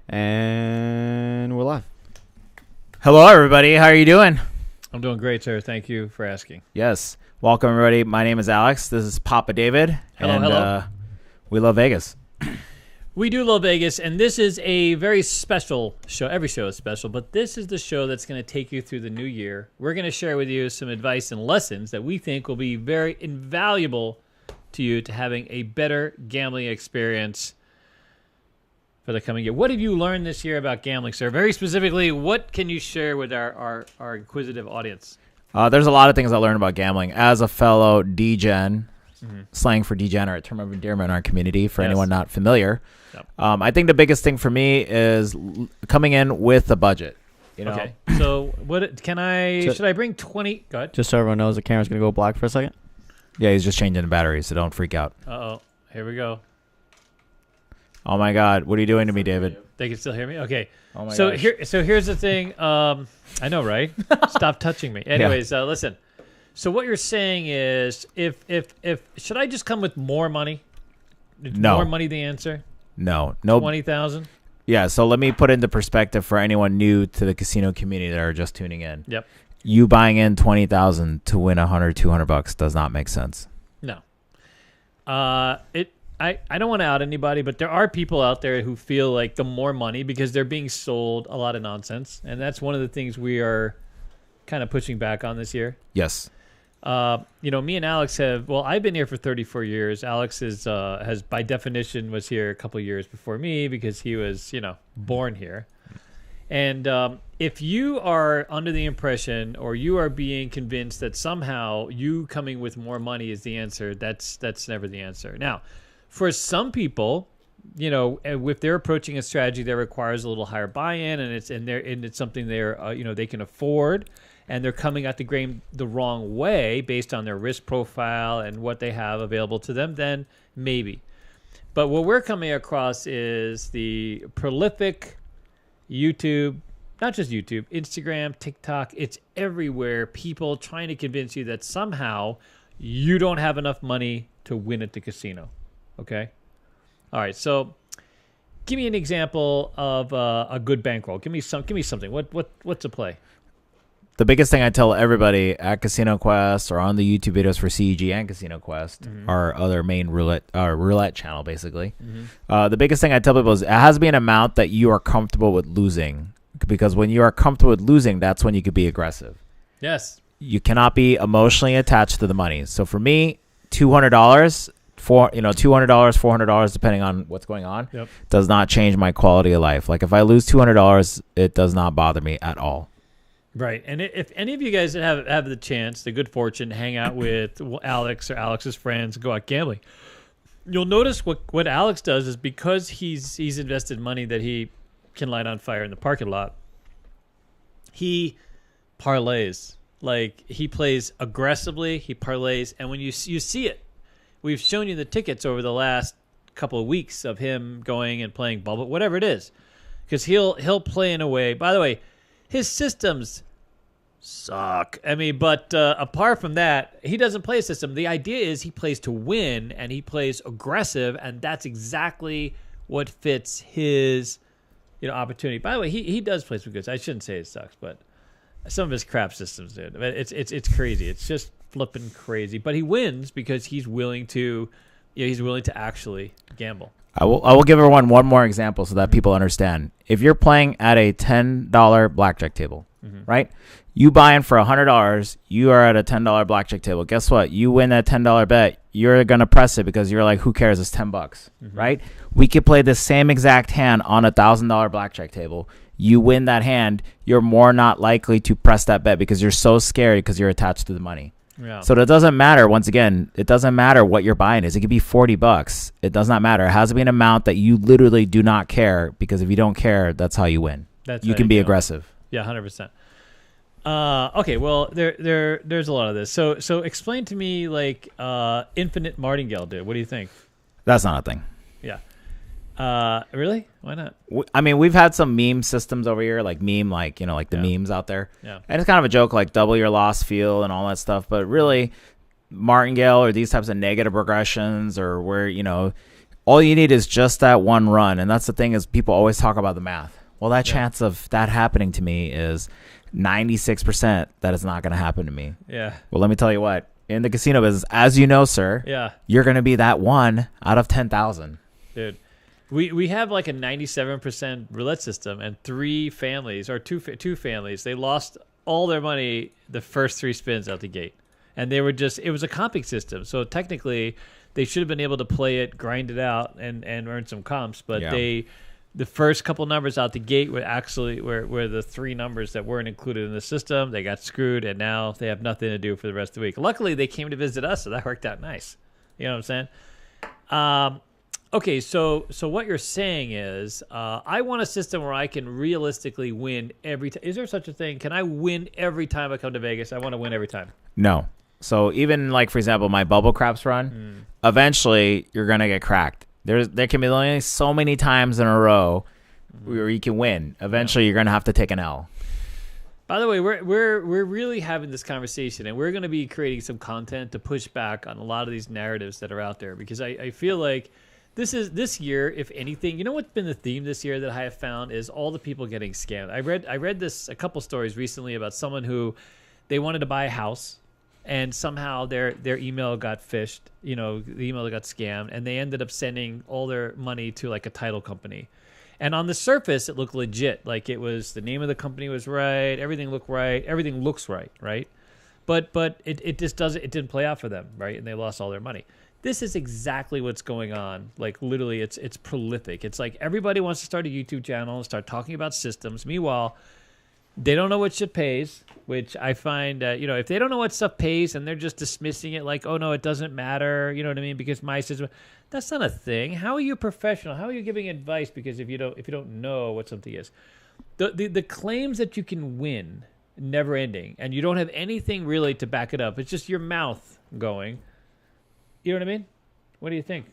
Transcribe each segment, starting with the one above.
And we're live. Hello, everybody. How are you doing? I'm doing great, sir. Thank you for asking. Yes. Welcome, everybody. My name is Alex. This is Papa David. Hello. We love Vegas. We do love Vegas, and this is a very special show. Every show is special, but this is the show that's going to take you through the new year. We're going to share with you some advice and lessons that we think will be very invaluable to you to having a better gambling experience for the coming year. What have you learned this year about gambling, sir? Very specifically, what can you share with our inquisitive audience? There's a lot of things I learned about gambling. As a fellow degen, slang for degenerate, term of endearment in our community for anyone not familiar. Yep. I think the biggest thing for me is coming in with a budget. You know? Okay. So should I bring 20? Go ahead. Just so everyone knows, the camera's going to go black for a second. Yeah, he's just changing the battery, so don't freak out. Uh-oh. Here we go. Oh, my God. What are you doing to me, David? They can still hear me? Okay. Oh, my so gosh. here's the thing. I know, right? Stop touching me. Anyways, listen. So what you're saying is, if should I just come with more money? Is No. More money the answer? No. 20,000? Yeah, so let me put into perspective for anyone new to the casino community that are just tuning in. Yep. You buying in $20,000 to win $100-$200 does not make sense. No. I don't want to out anybody, but there are people out there who feel like the more money because they're being sold a lot of nonsense, and that's one of the things we are kind of pushing back on this year. Yes. Me and Alex I've been here for 34 years. Alex has by definition was here a couple years before me because he was, born here. And if you are under the impression or you are being convinced that somehow you coming with more money is the answer, that's never the answer. Now, for some people, if they're approaching a strategy that requires a little higher buy-in and it's something they can afford, and they're coming at the game the wrong way based on their risk profile and what they have available to them, then maybe. But what we're coming across is the prolific YouTube, not just YouTube, Instagram, TikTok, it's everywhere. People trying to convince you that somehow you don't have enough money to win at the casino. Okay? All right, so give me an example of a good bankroll. Give me something. What's a play? The biggest thing I tell everybody at Casino Quest or on the YouTube videos for CEG and Casino Quest, our other main roulette channel, basically. The biggest thing I tell people is it has to be an amount that you are comfortable with losing, because when you are comfortable with losing, that's when you could be aggressive. Yes. You cannot be emotionally attached to the money. So for me, $200, $400, depending on what's going on, does not change my quality of life. Like if I lose $200, it does not bother me at all. Right, and if any of you guys have the chance, the good fortune to hang out with Alex or Alex's friends, go out gambling, you'll notice what Alex does is because he's invested money that he can light on fire in the parking lot, he parlays. Like he plays aggressively, he parlays, and when you see it, we've shown you the tickets over the last couple of weeks of him going and playing bubble, whatever it is, because he'll play in a way. By the way, his systems suck. But apart from that, he doesn't play a system. The idea is he plays to win, and he plays aggressive, and that's exactly what fits his, opportunity. By the way, he does play some goods. I shouldn't say it sucks, but some of his crap systems, dude. It's crazy. It's just flipping crazy. But he wins because he's willing to, actually gamble. I will give everyone one more example so that people understand. If you're playing at a $10 blackjack table, right? You buy in for $100. You are at a $10 blackjack table. Guess what? You win that $10 bet. You're going to press it because you're like, who cares? It's $10, right? We could play the same exact hand on a $1,000 blackjack table. You win that hand. You're more not likely to press that bet because you're so scared because you're attached to the money. Yeah. So it doesn't matter. Once again, it doesn't matter what you're buying is. It could be $40. It does not matter. It has to be an amount that you literally do not care, because if you don't care, that's how you win. You can be aggressive. Yeah, 100%. Okay, well, there's a lot of this. So explain to me like infinite martingale, dude. What do you think? That's not a thing. Yeah. Really? Why not? I mean, we've had some meme systems over here, like the memes out there. Yeah. And it's kind of a joke, like double your loss feel and all that stuff. But really, Martingale or these types of negative regressions, or where, all you need is just that one run. And that's the thing is people always talk about the math. Well, that chance of that happening to me is 96% that it's not going to happen to me. Yeah. Well, let me tell you what. In the casino business, as you know, sir, you're going to be that one out of 10,000. Dude, we have like a 97% roulette system, and two families, they lost all their money the first 3 spins out the gate. And it was a comping system. So technically, they should have been able to play it, grind it out, and earn some comps. But the first couple numbers out the gate were the 3 numbers that weren't included in the system. They got screwed, and now they have nothing to do for the rest of the week. Luckily, they came to visit us, so that worked out nice. You know what I'm saying? Okay, so what you're saying is I want a system where I can realistically win every time. Is there such a thing? Can I win every time I come to Vegas? I want to win every time. No. So even like, for example, my bubble craps run, eventually you're going to get cracked. There can be only so many times in a row where you can win. Eventually you're going to have to take an L. By the way, we're really having this conversation, and we're going to be creating some content to push back on a lot of these narratives that are out there, because I feel like this year, if anything, you know what's been the theme this year that I have found is all the people getting scammed. I read a couple stories recently about someone who they wanted to buy a house, and somehow their email got phished. You know, the email got scammed, and they ended up sending all their money to like a title company. And on the surface, it looked legit. Like it was, the name of the company was right, everything looked right, everything looks right, right? But it just doesn't. It didn't play out for them, right? And they lost all their money. This is exactly what's going on. Like literally, it's prolific. It's like everybody wants to start a YouTube channel and start talking about systems. Meanwhile, they don't know what shit pays, which I find, if they don't know what stuff pays and they're just dismissing it like, oh no, it doesn't matter, you know what I mean? Because my system, that's not a thing. How are you a professional? How are you giving advice? Because if you don't know what something is, the claims that you can win, never ending, and you don't have anything really to back it up. It's just your mouth going. You know what I mean? What do you think?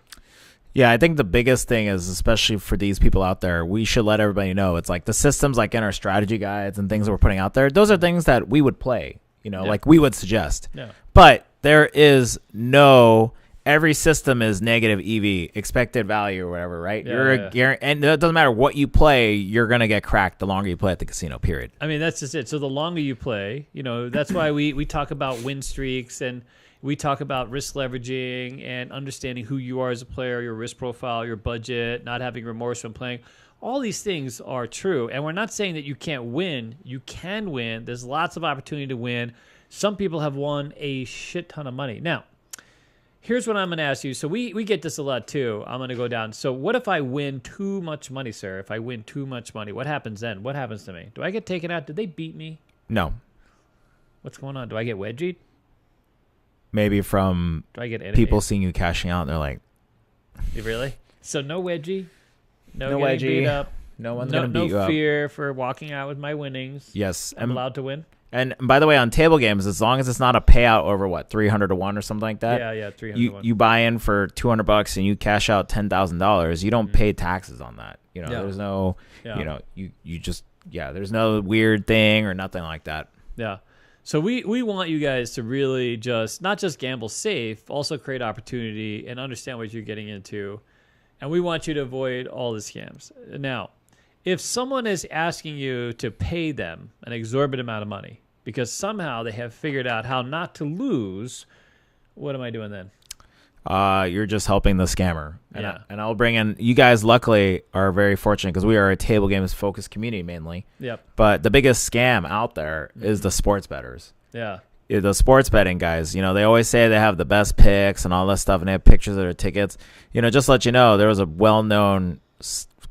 Yeah, I think the biggest thing is, especially for these people out there, we should let everybody know. It's like the systems, like in our strategy guides and things that we're putting out there, those are things that we would play, like we would suggest. Yeah. But there is every system is negative EV, expected value or whatever, right? And it doesn't matter what you play, you're going to get cracked the longer you play at the casino, period. I mean, that's just it. So the longer you play, that's why we talk about win streaks, and we talk about risk leveraging and understanding who you are as a player, your risk profile, your budget, not having remorse when playing. All these things are true. And we're not saying that you can't win. You can win. There's lots of opportunity to win. Some people have won a shit ton of money. Now, here's what I'm going to ask you. So we get this a lot too. I'm going to go down. So what if I win too much money, sir? If I win too much money, what happens then? What happens to me? Do I get taken out? Did they beat me? No. What's going on? Do I get wedgied? Maybe from Do I get people seeing you cashing out, and they're like, really? So no wedgie? No wedgie. Beat up? No one's going to beat you up. No fear for walking out with my winnings? Yes. I'm allowed to win? And by the way, on table games, as long as it's not a payout over 300 to 1 or something like that. Yeah, 300 to 1. You buy in for $200 and you cash out $10,000. You don't pay taxes on that. There's no, there's no weird thing or nothing like that. Yeah. So we want you guys to really just not just gamble safe, also create opportunity and understand what you're getting into. And we want you to avoid all the scams. Now, if someone is asking you to pay them an exorbitant amount of money because somehow they have figured out how not to lose, what am I doing then? You're just helping the scammer. And I'll bring in, you guys luckily are very fortunate because we are a table games focused community mainly. Yep. But the biggest scam out there is the sports bettors. Yeah. The sports betting guys, they always say they have the best picks and all this stuff and they have pictures of their tickets. Just to let you know, there was a well-known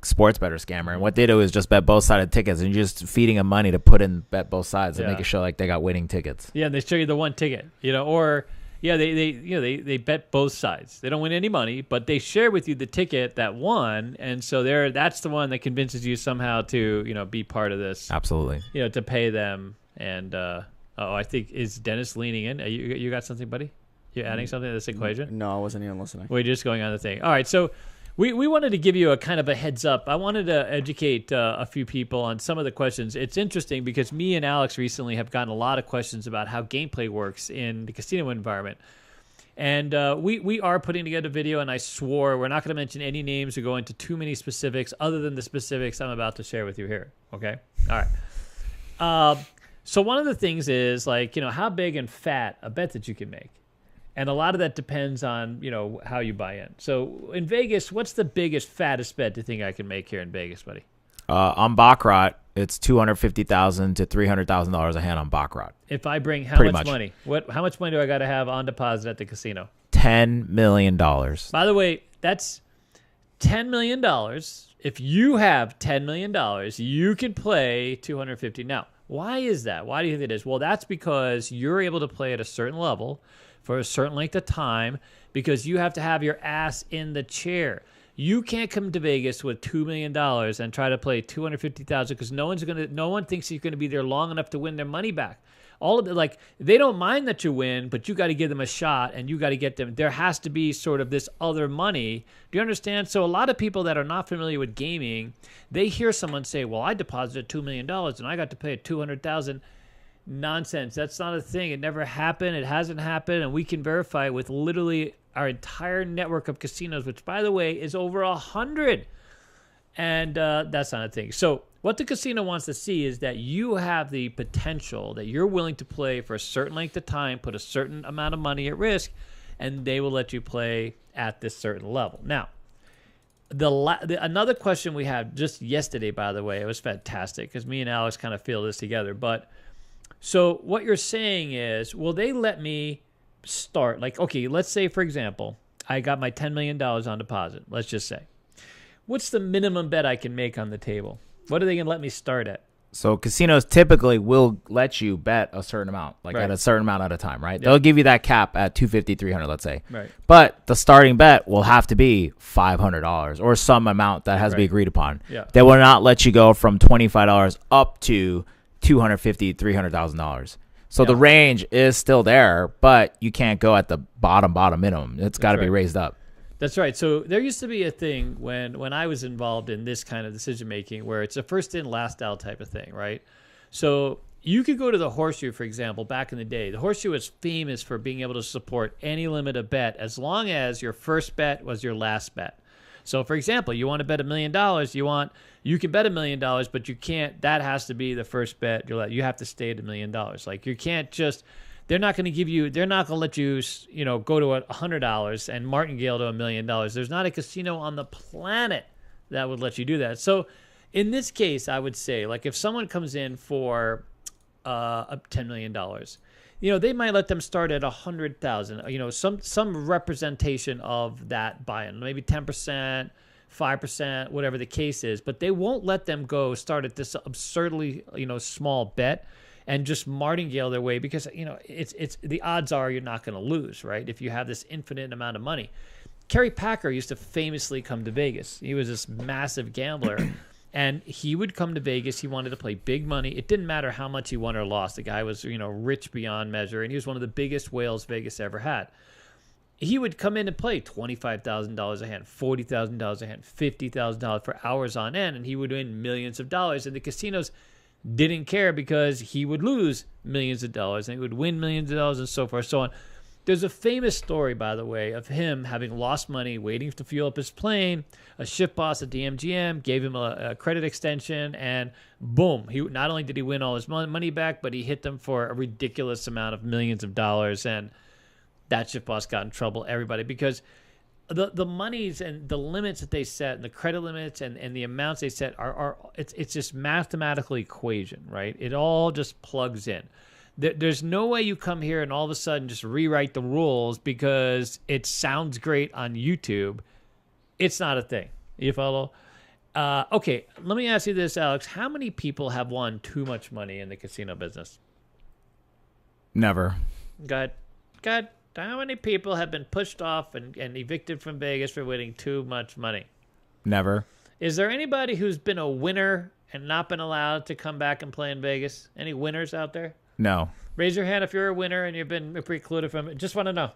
sports better scammer, and what they do is just bet both sided tickets, and you're just feeding them money to put in bet both sides and make it show like they got winning tickets. Yeah, they show you the one ticket, or they bet both sides. They don't win any money, but they share with you the ticket that won, and so that's the one that convinces you somehow to be part of this. Absolutely. To pay them. And I think, is Dennis leaning in? You got something, buddy? You adding something to this equation? No, I wasn't even listening. We're just going on the thing. All right, so we wanted to give you a kind of a heads up. I wanted to educate a few people on some of the questions. It's interesting because me and Alex recently have gotten a lot of questions about how gameplay works in the casino environment. And we are putting together a video, and I swore we're not going to mention any names or go into too many specifics other than the specifics I'm about to share with you here. Okay? All right. So one of the things is, like, how big and fat a bet that you can make. And a lot of that depends on, how you buy in. So in Vegas, what's the biggest, fattest bet do you think I can make here in Vegas, buddy? On Baccarat, it's $250,000 to $300,000 a hand on Baccarat. If I bring Pretty much much. money? How much money do I got to have on deposit at the casino? $10 million. By the way, that's $10 million. If you have $10 million, you can play 250. Now, why is that? Why do you think it is? Well, that's because you're able to play at a certain level for a certain length of time because you have to have your ass in the chair. You can't come to Vegas with $2 million and try to play 250,000 because no one thinks you're going to be there long enough to win their money back. All of it, like, they don't mind that you win, but you got to give them a shot and you got to get them. There has to be sort of this other money. Do you understand? So a lot of people that are not familiar with gaming, they hear someone say, well, I deposited $2 million and I got to pay $200,000. Nonsense. That's not a thing. It never happened. It hasn't happened. And we can verify with literally our entire network of casinos, which, by the way, is over 100. And that's not a thing. So what the casino wants to see is that you have the potential, that you're willing to play for a certain length of time, put a certain amount of money at risk, and they will let you play at this certain level. Now, another question we had just yesterday, by the way, it was fantastic because me and Alex kind of feel this together. But so what you're saying is, will they let me start? Like, okay, let's say, for example, I got my $10 million on deposit. Let's just say. What's the minimum bet I can make on the table? What are they going to let me start at? So casinos typically will let you bet a certain amount, like Right. at a certain amount at a time, right? Yep. They'll give you that cap at 250, 300, let's say. Right. But the starting bet will have to be $500 or some amount that has to be Right. agreed upon. Yeah. They will not let you go from $25 up to $250,000, $300,000. So the Yeah. range is still there, but you can't go at the bottom minimum. It's got to be right. raised up. That's right. So there used to be a thing when I was involved in this kind of decision making where it's a first in, last out type of thing, right? So you could go to the Horseshoe, for example, back in the day. The Horseshoe was famous for being able to support any limit of bet as long as your first bet was your last bet. So, for example, you want to bet $1 million, you can bet $1 million, but you can't. That has to be the first bet. You have to stay at $1 million. Like, you can't just. They're not going to give you. They're not going to let you, go to $100 and martingale to $1 million. There's not a casino on the planet that would let you do that. So, in this case, I would say, like, if someone comes in for $10 million, they might let them start at 100,000. Some representation of that buy-in, maybe 10%, 5%, whatever the case is. But they won't let them go start at this absurdly, small bet and just martingale their way because it's the odds are you're not going to lose, right? If you have this infinite amount of money. Kerry Packer used to famously come to Vegas. He was this massive gambler. And he would come to Vegas. He wanted to play big money. It didn't matter how much he won or lost. The guy was, rich beyond measure, and he was one of the biggest whales Vegas ever had. He would come in and play $25,000 a hand, $40,000 a hand, $50,000 for hours on end, and he would win millions of dollars. And the casinos didn't care because he would lose millions of dollars, and he would win millions of dollars, and so forth, so on. There's a famous story, by the way, of him having lost money, waiting to fuel up his plane. A shift boss at the MGM gave him a credit extension, and boom. He not only did he win all his money back, but he hit them for a ridiculous amount of millions of dollars, and that shift boss got in trouble, everybody, because the monies and the limits that they set, and the credit limits and the amounts they set it's just mathematical equation, right? It all just plugs in. There's no way you come here and all of a sudden just rewrite the rules because it sounds great on YouTube. It's not a thing. You follow? Okay, let me ask you this, Alex. How many people have won too much money in the casino business? Never. God. How many people have been pushed off and evicted from Vegas for winning too much money? Never. Is there anybody who's been a winner and not been allowed to come back and play in Vegas? Any winners out there? No. Raise your hand if you're a winner and you've been precluded from it. Just want to know.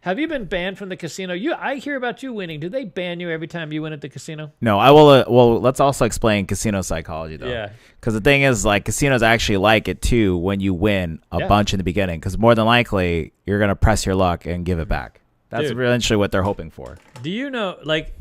Have you been banned from the casino? I hear about you winning. Do they ban you every time you win at the casino? No, I will. Well, let's also explain casino psychology, though. Yeah. Because the thing is, like, casinos actually like it, too, when you win a bunch in the beginning. Because more than likely, you're going to press your luck and give it back. That's essentially what they're hoping for. Do you know, like,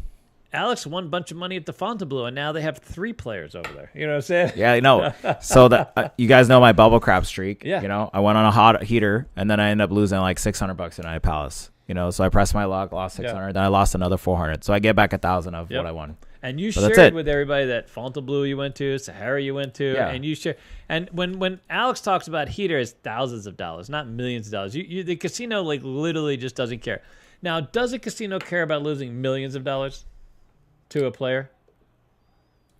Alex won a bunch of money at the Fontainebleau, and now they have 3 players over there. You know what I'm saying? Yeah, I know. So that you guys know my bubble crap streak. Yeah. You know, I went on a hot heater, and then I ended up losing like $600 in Night Palace. You know, so I pressed my luck, lost 600, then I lost another 400. So I get back 1,000 of what I won. And you So shared with everybody that Fontainebleau you went to, Sahara you went to, Yeah. and you share. And when Alex talks about heater, it's thousands of dollars, not millions of dollars. The casino like literally just doesn't care. Now, does a casino care about losing millions of dollars to a player?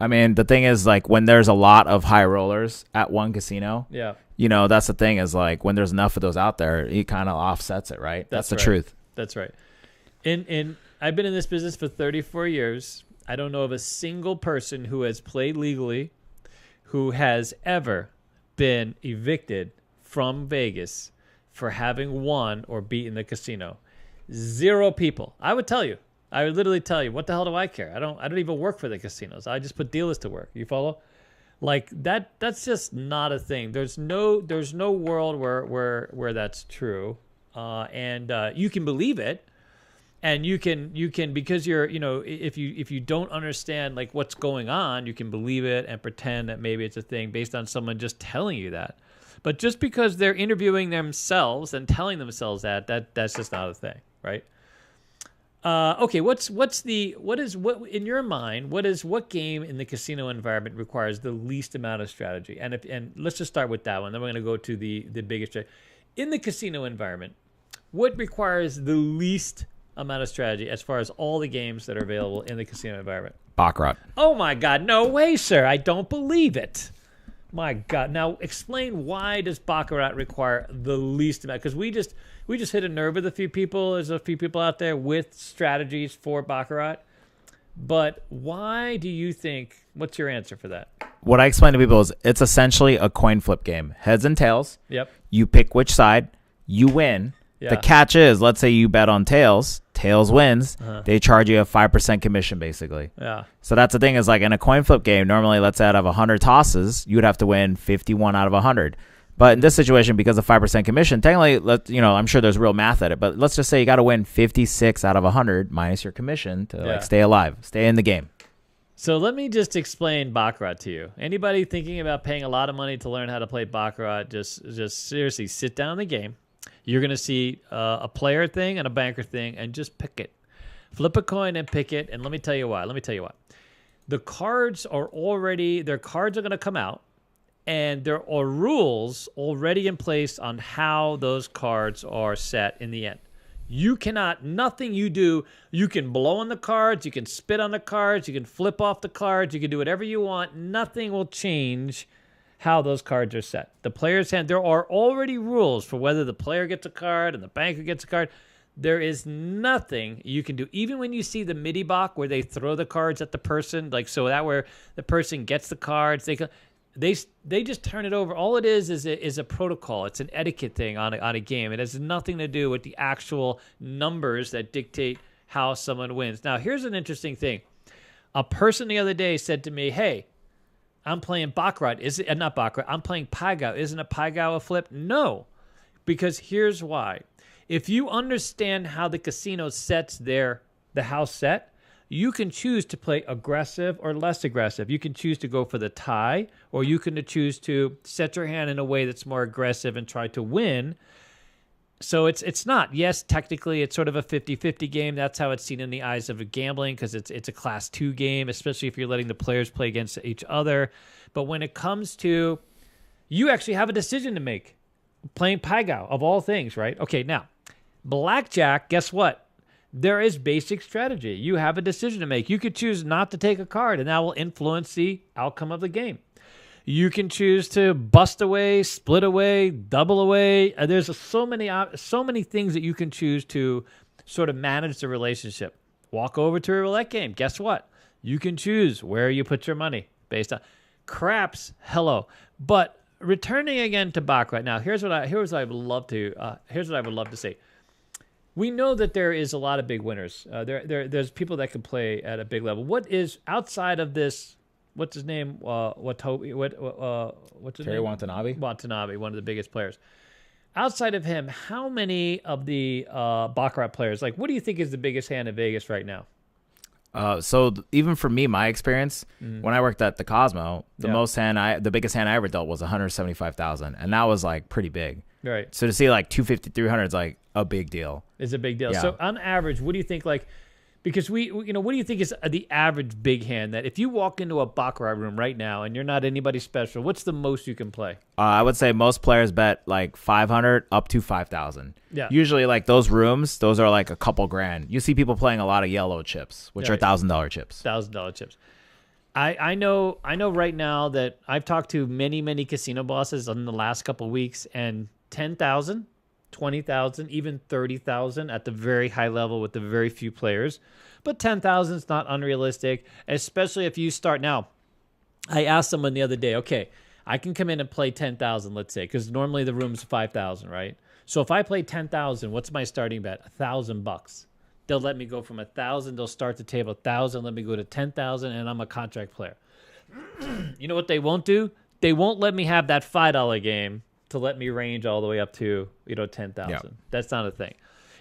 I mean, the thing is, like, when there's a lot of high rollers at one casino, Yeah. you know, that's the thing is, like, when there's enough of those out there, it kind of offsets it, right? That's the right. truth. That's right. I've been in this business for 34 years. I don't know of a single person who has played legally who has ever been evicted from Vegas for having won or beaten the casino. 0 people. I would literally tell you, what the hell do I care? I don't even work for the casinos. I just put dealers to work. You follow? Like that's just not a thing. There's no world where that's true. And you can believe it. And you can because you're, you know, if you don't understand like what's going on, you can believe it and pretend that maybe it's a thing based on someone just telling you that. But just because they're interviewing themselves and telling themselves that's just not a thing, right? Okay, what in your mind, what game in the casino environment requires the least amount of strategy? And let's just start with that one. Then we're going to go to the biggest in the casino environment. What requires the least amount of strategy as far as all the games that are available in the casino environment? Baccarat. Oh my God, no way, sir. I don't believe it. My God. Now explain, why does Baccarat require the least amount? Because we just hit a nerve with a few people. There's a few people out there with strategies for Baccarat. But why do you think, what's your answer for that? What I explain to people is it's essentially a coin flip game. Heads and tails. Yep. You pick which side. You win. Yeah. The catch is, let's say you bet on tails. Tails wins. They charge you a 5% commission, basically. Yeah. So that's the thing is, like, in a coin flip game, normally, let's say out of 100 tosses, you would have to win 51 out of 100. But in this situation, because of 5% commission, technically, I'm sure there's real math at it, but let's just say you got to win 56 out of 100 minus your commission to like stay alive, stay in the game. So let me just explain Baccarat to you. Anybody thinking about paying a lot of money to learn how to play Baccarat, just seriously sit down in the game. You're going to see a player thing and a banker thing, and just pick it. Flip a coin and pick it, and let me tell you why. The cards are their cards are going to come out, and there are rules already in place on how those cards are set in the end. Nothing you do, you can blow on the cards, you can spit on the cards, you can flip off the cards, you can do whatever you want. Nothing will change how those cards are set. The player's hand, there are already rules for whether the player gets a card and the banker gets a card. There is nothing you can do. Even when you see the midi box where they throw the cards at the person, like so that where the person gets the cards, they just turn it over. All it is a protocol. It's an etiquette thing on a game. It has nothing to do with the actual numbers that dictate how someone wins. Now, here's an interesting thing. A person the other day said to me, "Hey, I'm playing Baccarat. Not Baccarat. I'm playing Paigao. Isn't a Paigao a flip?" No, because here's why. If you understand how the casino sets the house set, you can choose to play aggressive or less aggressive. You can choose to go for the tie, or you can choose to set your hand in a way that's more aggressive and try to win. So it's not. Yes, technically it's sort of a 50-50 game. That's how it's seen in the eyes of gambling, because it's a class 2 game, especially if you're letting the players play against each other. But when it comes to, you actually have a decision to make. Playing Paigao, of all things, right? Okay, now, blackjack, guess what? There is basic strategy. You have a decision to make. You could choose not to take a card, and that will influence the outcome of the game. You can choose to bust away, split away, double away. There's so many things that you can choose to sort of manage the relationship. Walk over to a roulette game. Guess what? You can choose where you put your money based on craps. Hello, but returning again to Baccarat. Now, here's what I would love to say. we know that there is a lot of big winners. There's people that can play at a big level. What is outside of this? What's his name? What's his Terry name? Watanabe. Watanabe, one of the biggest players. Outside of him, how many of the Baccarat players? Like, what do you think is the biggest hand in Vegas right now? Even for me, my experience when I worked at the Cosmo, the biggest hand I ever dealt was 175,000, and that was like pretty big. Right. So to see like 250, 300 is like a big deal. It's a big deal. Yeah. So on average, what do you think? Like, because what do you think is the average big hand that if you walk into a Baccarat room right now and you're not anybody special, what's the most you can play? I would say most players bet like 500 up to 5,000. Yeah. Usually like those rooms, those are like a couple grand. You see people playing a lot of yellow chips, which are $1,000 chips. $1,000 chips. I know right now that I've talked to many casino bosses in the last couple of weeks, and 10,000, 20,000, even 30,000 at the very high level with the very few players. But 10,000 is not unrealistic, especially if you start now. I asked someone the other day, okay, I can come in and play 10,000, let's say, because normally the room's 5,000, right? So if I play 10,000, what's my starting bet? $1,000. They'll let me go from 1,000. They'll start the table 1,000. Let me go to 10,000, and I'm a contract player. You know what they won't do? They won't let me have that $5 game to let me range all the way up to 10,000. Yeah. That's not a thing.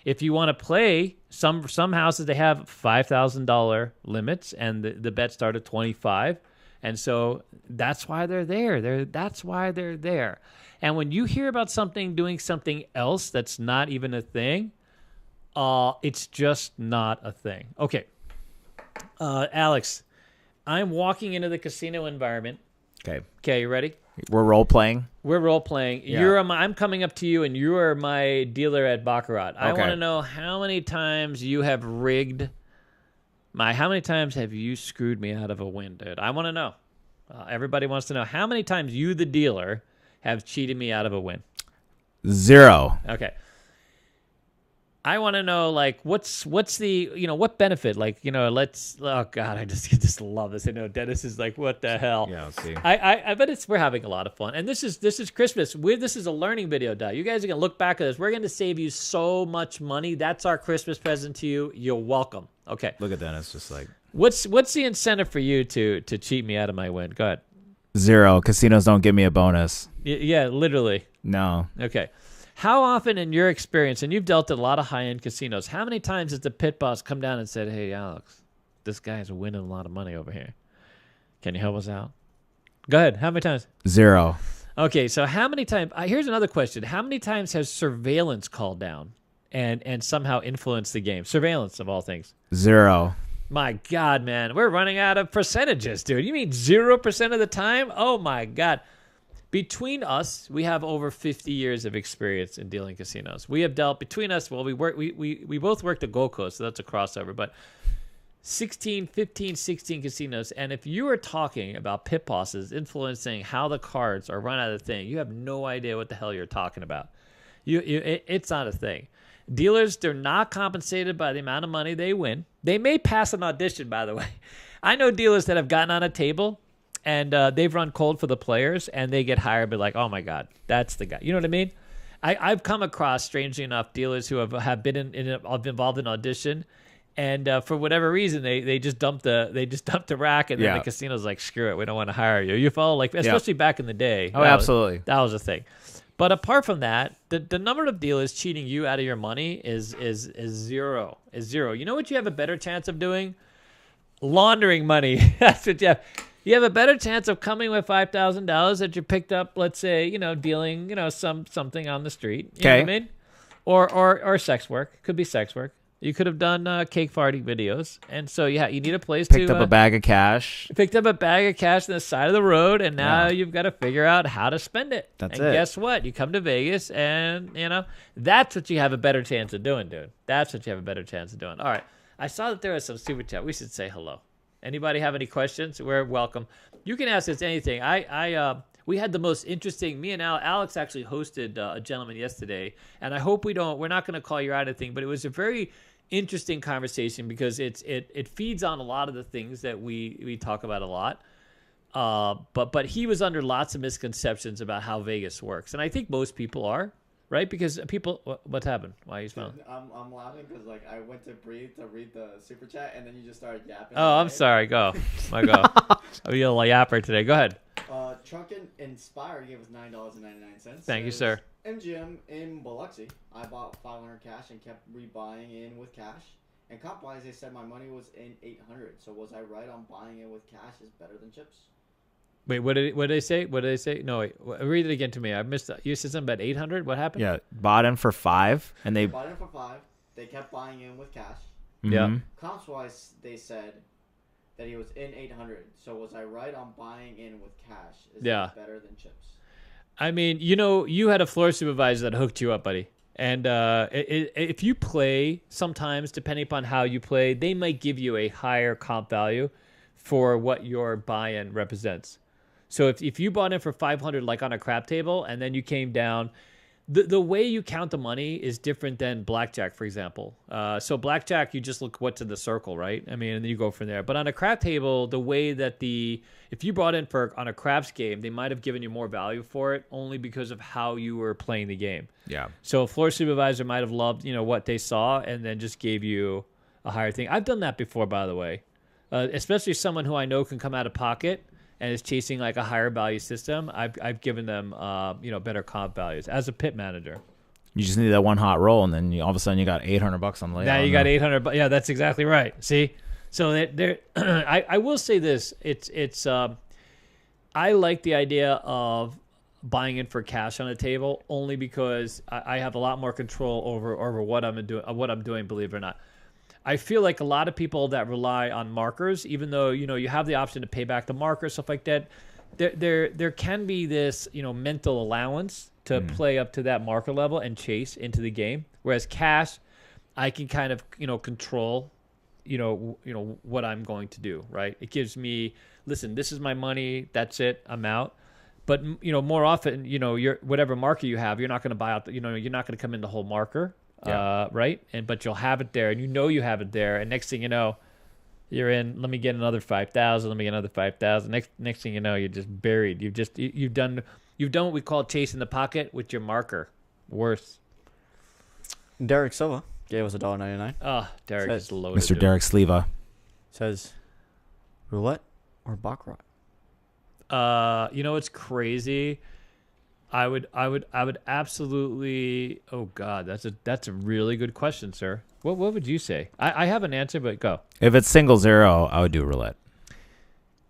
If you want to play, some houses they have $5,000 limits, and the bet start at 25, and so that's why they're there. That's why they're there. And when you hear about something doing something else that's not even a thing, it's just not a thing. Okay, Alex, I'm walking into the casino environment. Okay, you ready? We're role playing. We're role playing. Yeah. I'm coming up to you, and you are my dealer at Baccarat. I want to know how many times you have rigged how many times have you screwed me out of a win, dude? I want to know. Everybody wants to know how many times you, the dealer, have cheated me out of a win. 0. Okay. I want to know, like, what's the, what benefit? Like, oh God, I just love this. I know Dennis is like, what the hell? Yeah, let's see. I bet we're having a lot of fun. And this is Christmas. This is a learning video, Dad. You guys are going to look back at this. We're going to save you so much money. That's our Christmas present to you. You're welcome. Okay. Look at Dennis, just like. What's the incentive for you to cheat me out of my win? Go ahead. 0. Casinos don't give me a bonus. Yeah, literally. No. Okay. How often in your experience, and you've dealt at a lot of high-end casinos, how many times has the pit boss come down and said, hey, Alex, this guy's winning a lot of money over here. Can you help us out? Go ahead. How many times? 0. Okay, so how many times? Here's another question. How many times has surveillance called down and somehow influenced the game? Surveillance, of all things. 0. My God, man. We're running out of percentages, dude. You mean 0% of the time? Oh, my God. Between us, we have over 50 years of experience in dealing casinos. We have dealt between us. Well, we both worked at Gold Coast, so that's a crossover. But 16 casinos. And if you are talking about pit bosses influencing how the cards are run out of the thing, you have no idea what the hell you're talking about. It's not a thing. Dealers, they're not compensated by the amount of money they win. They may pass an audition, by the way. I know dealers that have gotten on a table and they've run cold for the players, and they get hired, but like, oh my God, that's the guy. You know what I mean? I've come across, strangely enough, dealers who have been involved in audition, and for whatever reason, they just dumped the rack, and then the casino's like, screw it, we don't want to hire you. You follow, like, especially back in the day. Oh, absolutely. That was a thing. But apart from that, the number of dealers cheating you out of your money is zero. Is zero. You know what you have a better chance of doing? Laundering money. That's what you have. You have a better chance of coming with $5,000 that you picked up, let's say, dealing, something on the street. You know what I mean? Or sex work. Could be sex work. You could have done cake farting videos. And so, you need a place Picked up a bag of cash. Picked up a bag of cash on the side of the road, and now you've got to figure out how to spend it. That's and it. Guess what? You come to Vegas, and, that's what you have a better chance of doing, dude. That's what you have a better chance of doing. All right. I saw that there was some super chat. We should say hello. Anybody have any questions? We're welcome. You can ask us anything. We had the most interesting. Me and Alex actually hosted a gentleman yesterday, and I hope we're not going to call you out anything, but it was a very interesting conversation because it feeds on a lot of the things that we talk about a lot. But he was under lots of misconceptions about how Vegas works, and I think most people are. right? Because people, what's happened? Why are you smiling? I'm laughing because like I went to breathe to read the super chat and then you just started yapping. Oh, I'm sorry. Go. My go. I'm a little yapper today. Go ahead. Truckin Inspire gave us $9.99. Thank you, sir. MGM in Biloxi. I bought 500 cash and kept rebuying in with cash. And comp-wise, they said my money was in 800. So was I right on buying in with cash is better than chips? Wait, what did they say? What did they say? No, wait. Read it again to me. I missed that. You said something about 800. What happened? Yeah, bought in for 5, and they bought in for 5. They kept buying in with cash. Yeah. Comps-wise, they said that he was in 800. So was I right on buying in with cash? Is that better than chips? I mean, you had a floor supervisor that hooked you up, buddy. And if you play, sometimes, depending upon how you play, they might give you a higher comp value for what your buy-in represents. So if you bought in for 500, like on a crap table, and then you came down, the way you count the money is different than blackjack, for example. So blackjack, you just look what's in the circle, right? I mean, and then you go from there. But on a crap table, the way that if you brought in on a craps game, they might have given you more value for it only because of how you were playing the game. Yeah. So a floor supervisor might have loved, what they saw and then just gave you a higher thing. I've done that before, by the way. Especially someone who I know can come out of pocket and is chasing like a higher value system. I've given them better comp values as a pit manager. You just need that one hot roll, and then all of a sudden you got $800 on the layout. Now you got 800. Yeah, that's exactly right. See, so I will say this. It's I like the idea of buying in for cash on a table only because I have a lot more control over what I'm doing. Believe it or not. I feel like a lot of people that rely on markers, even though you have the option to pay back the marker, stuff like that, there can be this mental allowance to play up to that marker level and chase into the game. Whereas cash, I can kind of control what I'm going to do. Right? It gives me, listen, this is my money. That's it. I'm out. But more often, your whatever marker you have, you're not going to buy out. You're not going to come in the whole marker. Yeah. Right? But you'll have it there, and you have it there, and next thing you know, you're in, let me get another 5,000, let me get another 5,000. Next thing you know, you're just buried. You've done what we call chasing the pocket with your marker. Worse. Derek Silva gave us $1.99. Oh, Derek is loaded. Mr. Derek Sleva says roulette or baccarat? It's crazy. I would absolutely. Oh God, that's a really good question, sir. What would you say? I have an answer, but go. If it's 0-0, I would do roulette.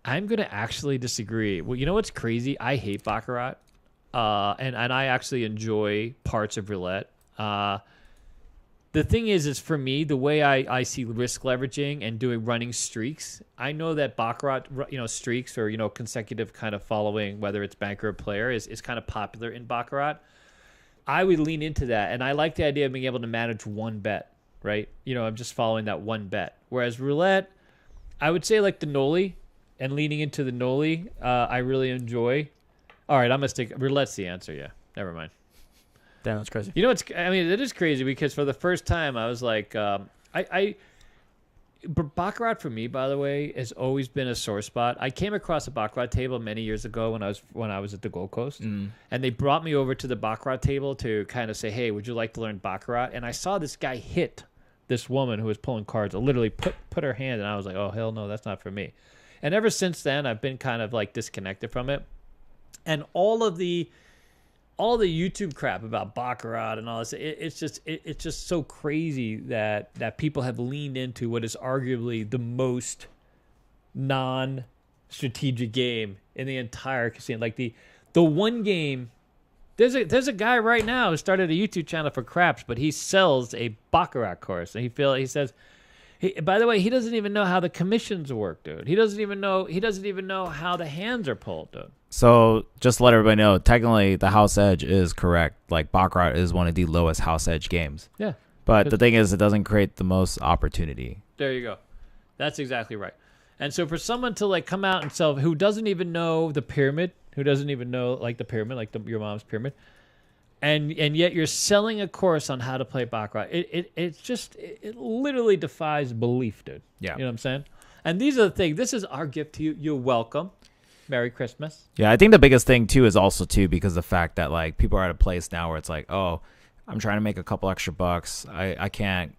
I'm gonna actually disagree. Well, you know what's crazy? I hate baccarat, and I actually enjoy parts of roulette. The thing is for me, the way I see risk leveraging and doing running streaks, I know that baccarat, streaks or, consecutive kind of following, whether it's banker or player, is kind of popular in baccarat. I would lean into that, and I like the idea of being able to manage one bet, right? I'm just following that one bet. Whereas roulette, I would say like the Noli, and leaning into the Noli, I really enjoy. All right, I'm going to stick. Roulette's the answer, yeah. Never mind. Damn, that's crazy. It is crazy because for the first time I was like, baccarat for me, by the way, has always been a sore spot. I came across a baccarat table many years ago when I was at the Gold Coast, and they brought me over to the baccarat table to kind of say, hey, would you like to learn baccarat? And I saw this guy hit this woman who was pulling cards. I literally put her hand, and I was like, oh hell no, that's not for me. And ever since then, I've been kind of like disconnected from it, and all the YouTube crap about baccarat and all this, it's just so crazy that people have leaned into what is arguably the most non-strategic game in the entire casino. Like the one game, there's a guy right now who started a YouTube channel for craps, but he sells a baccarat course, and he says. By the way, he doesn't even know how the commissions work, dude. He doesn't even know how the hands are pulled, dude. So just to let everybody know, technically the house edge is correct. Like baccarat is one of the lowest house edge games. Yeah. But the thing is, it doesn't create the most opportunity. There you go. That's exactly right. And so for someone to like come out and sell, who doesn't even know the pyramid, who doesn't even know like the pyramid, like your mom's pyramid, and yet you're selling a course on how to play baccarat. It literally defies belief, dude. Yeah. You know what I'm saying? And these are the things. This is our gift to you. You're welcome. Merry Christmas. Yeah, I think the biggest thing too is also too because the fact that like people are at a place now where it's like, oh, I'm trying to make a couple extra bucks. I can't,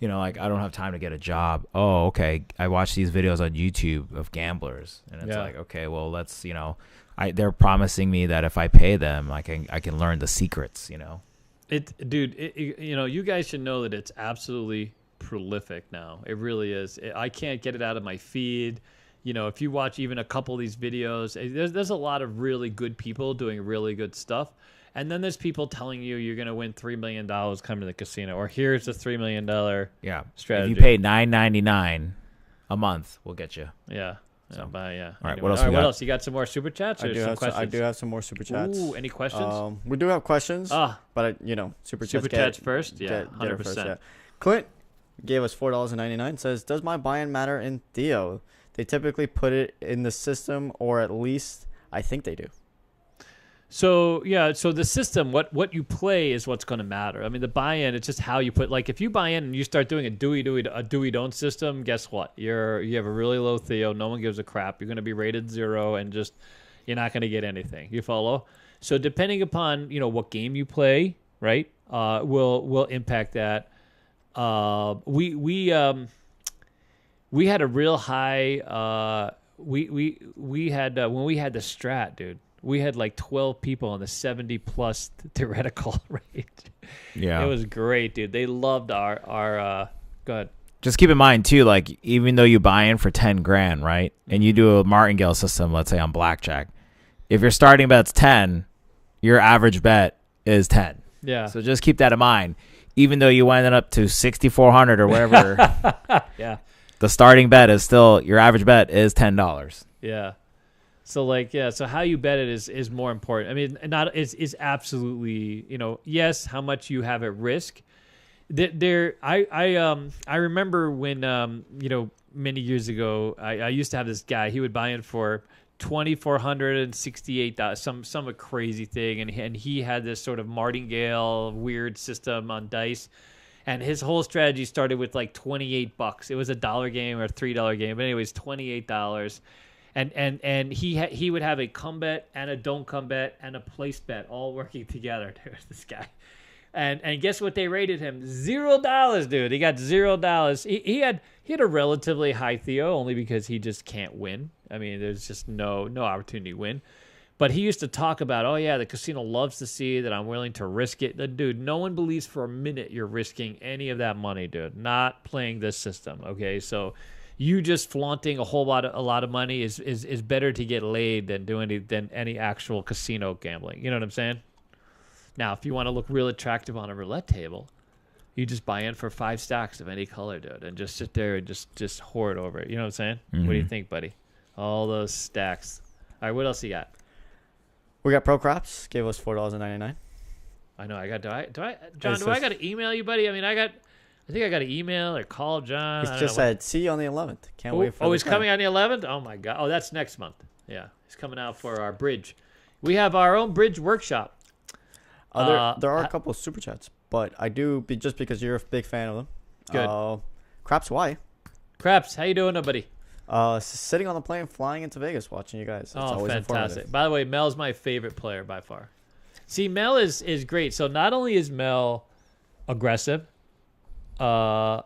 like I don't have time to get a job. Oh, okay. I watch these videos on YouTube of gamblers, and it's like, okay, well, let's, they're promising me that if I pay them, I can learn the secrets. You guys should know that it's absolutely prolific now. It really is. I can't get it out of my feed. If you watch even a couple of these videos, there's a lot of really good people doing really good stuff. And then there's people telling you you're going to win $3 million coming to the casino, or here's the $3 million strategy. If you pay $9.99 a month, we'll get you. Yeah. So. All right. Anyway. What else? You got some more super chats? I do have some more super chats. Ooh, any questions? We do have questions. But super chats first. Yeah, 100%. First, yeah. Clint gave us $4.99. Says, does my buy-in matter in Theo? They typically put it in the system, or at least I think they do. So the system, what you play is what's going to matter. I mean, the buy-in, it's just how you put. Like if you buy in and you start doing a Dewey don't system, guess what? You have a really low Theo. No one gives a crap. You're going to be rated 0, and just you're not going to get anything. You follow? So depending upon what game you play, right, will impact that. We had a real high. We had when we had the strat, dude. We had like 12 people on the 70+ theoretical rate. Yeah. It was great, dude. They loved our go ahead. Just keep in mind too, like even though you buy in for 10 grand, right? And you do a martingale system, let's say on blackjack, if your starting bet's 10, your average bet is 10. Yeah. So just keep that in mind. Even though you went up to 6,400 or whatever, yeah, the starting bet is still, your average bet is $10. Yeah. So how you bet it is more important. I mean, is absolutely, yes, how much you have at risk. I remember when many years ago I used to have this guy. He would buy in for $2,468, some crazy thing, and he had this sort of martingale weird system on dice. And his whole strategy started with like $28. It was a $1 game or a $3 game, but anyways, $28. And he would have a come bet and a don't come bet and a place bet all working together. Dude, this guy, and guess what they rated him? $0, dude. He got $0. He had a relatively high Theo only because he just can't win. I mean, there's just no opportunity to win. But he used to talk about, oh yeah, the casino loves to see that I'm willing to risk it. Dude, no one believes for a minute you're risking any of that money, dude. Not playing this system. Okay, so. You just flaunting a lot of money is better to get laid than any actual casino gambling. You know what I'm saying? Now, if you want to look real attractive on a roulette table, you just buy in for 5 stacks of any color, dude, and just sit there and just hoard over it. You know what I'm saying? Mm-hmm. What do you think, buddy? All those stacks. All right, what else you got? We got Pro Crops. Gave us $4.99. I know. John, do I got to email you, buddy? I mean, I think I got an email or call John. He's just said, see you on the 11th. Can't wait for he's coming on the 11th? Oh, my God. Oh, that's next month. Yeah. He's coming out for our bridge. We have our own bridge workshop. There are a couple of super chats, but I do, just because you're a big fan of them. Good. Craps, why? Craps, how you doing, buddy? Sitting on the plane, flying into Vegas, watching you guys. It's always fantastic. By the way, Mel's my favorite player by far. See, Mel is great. So not only is Mel aggressive, Mel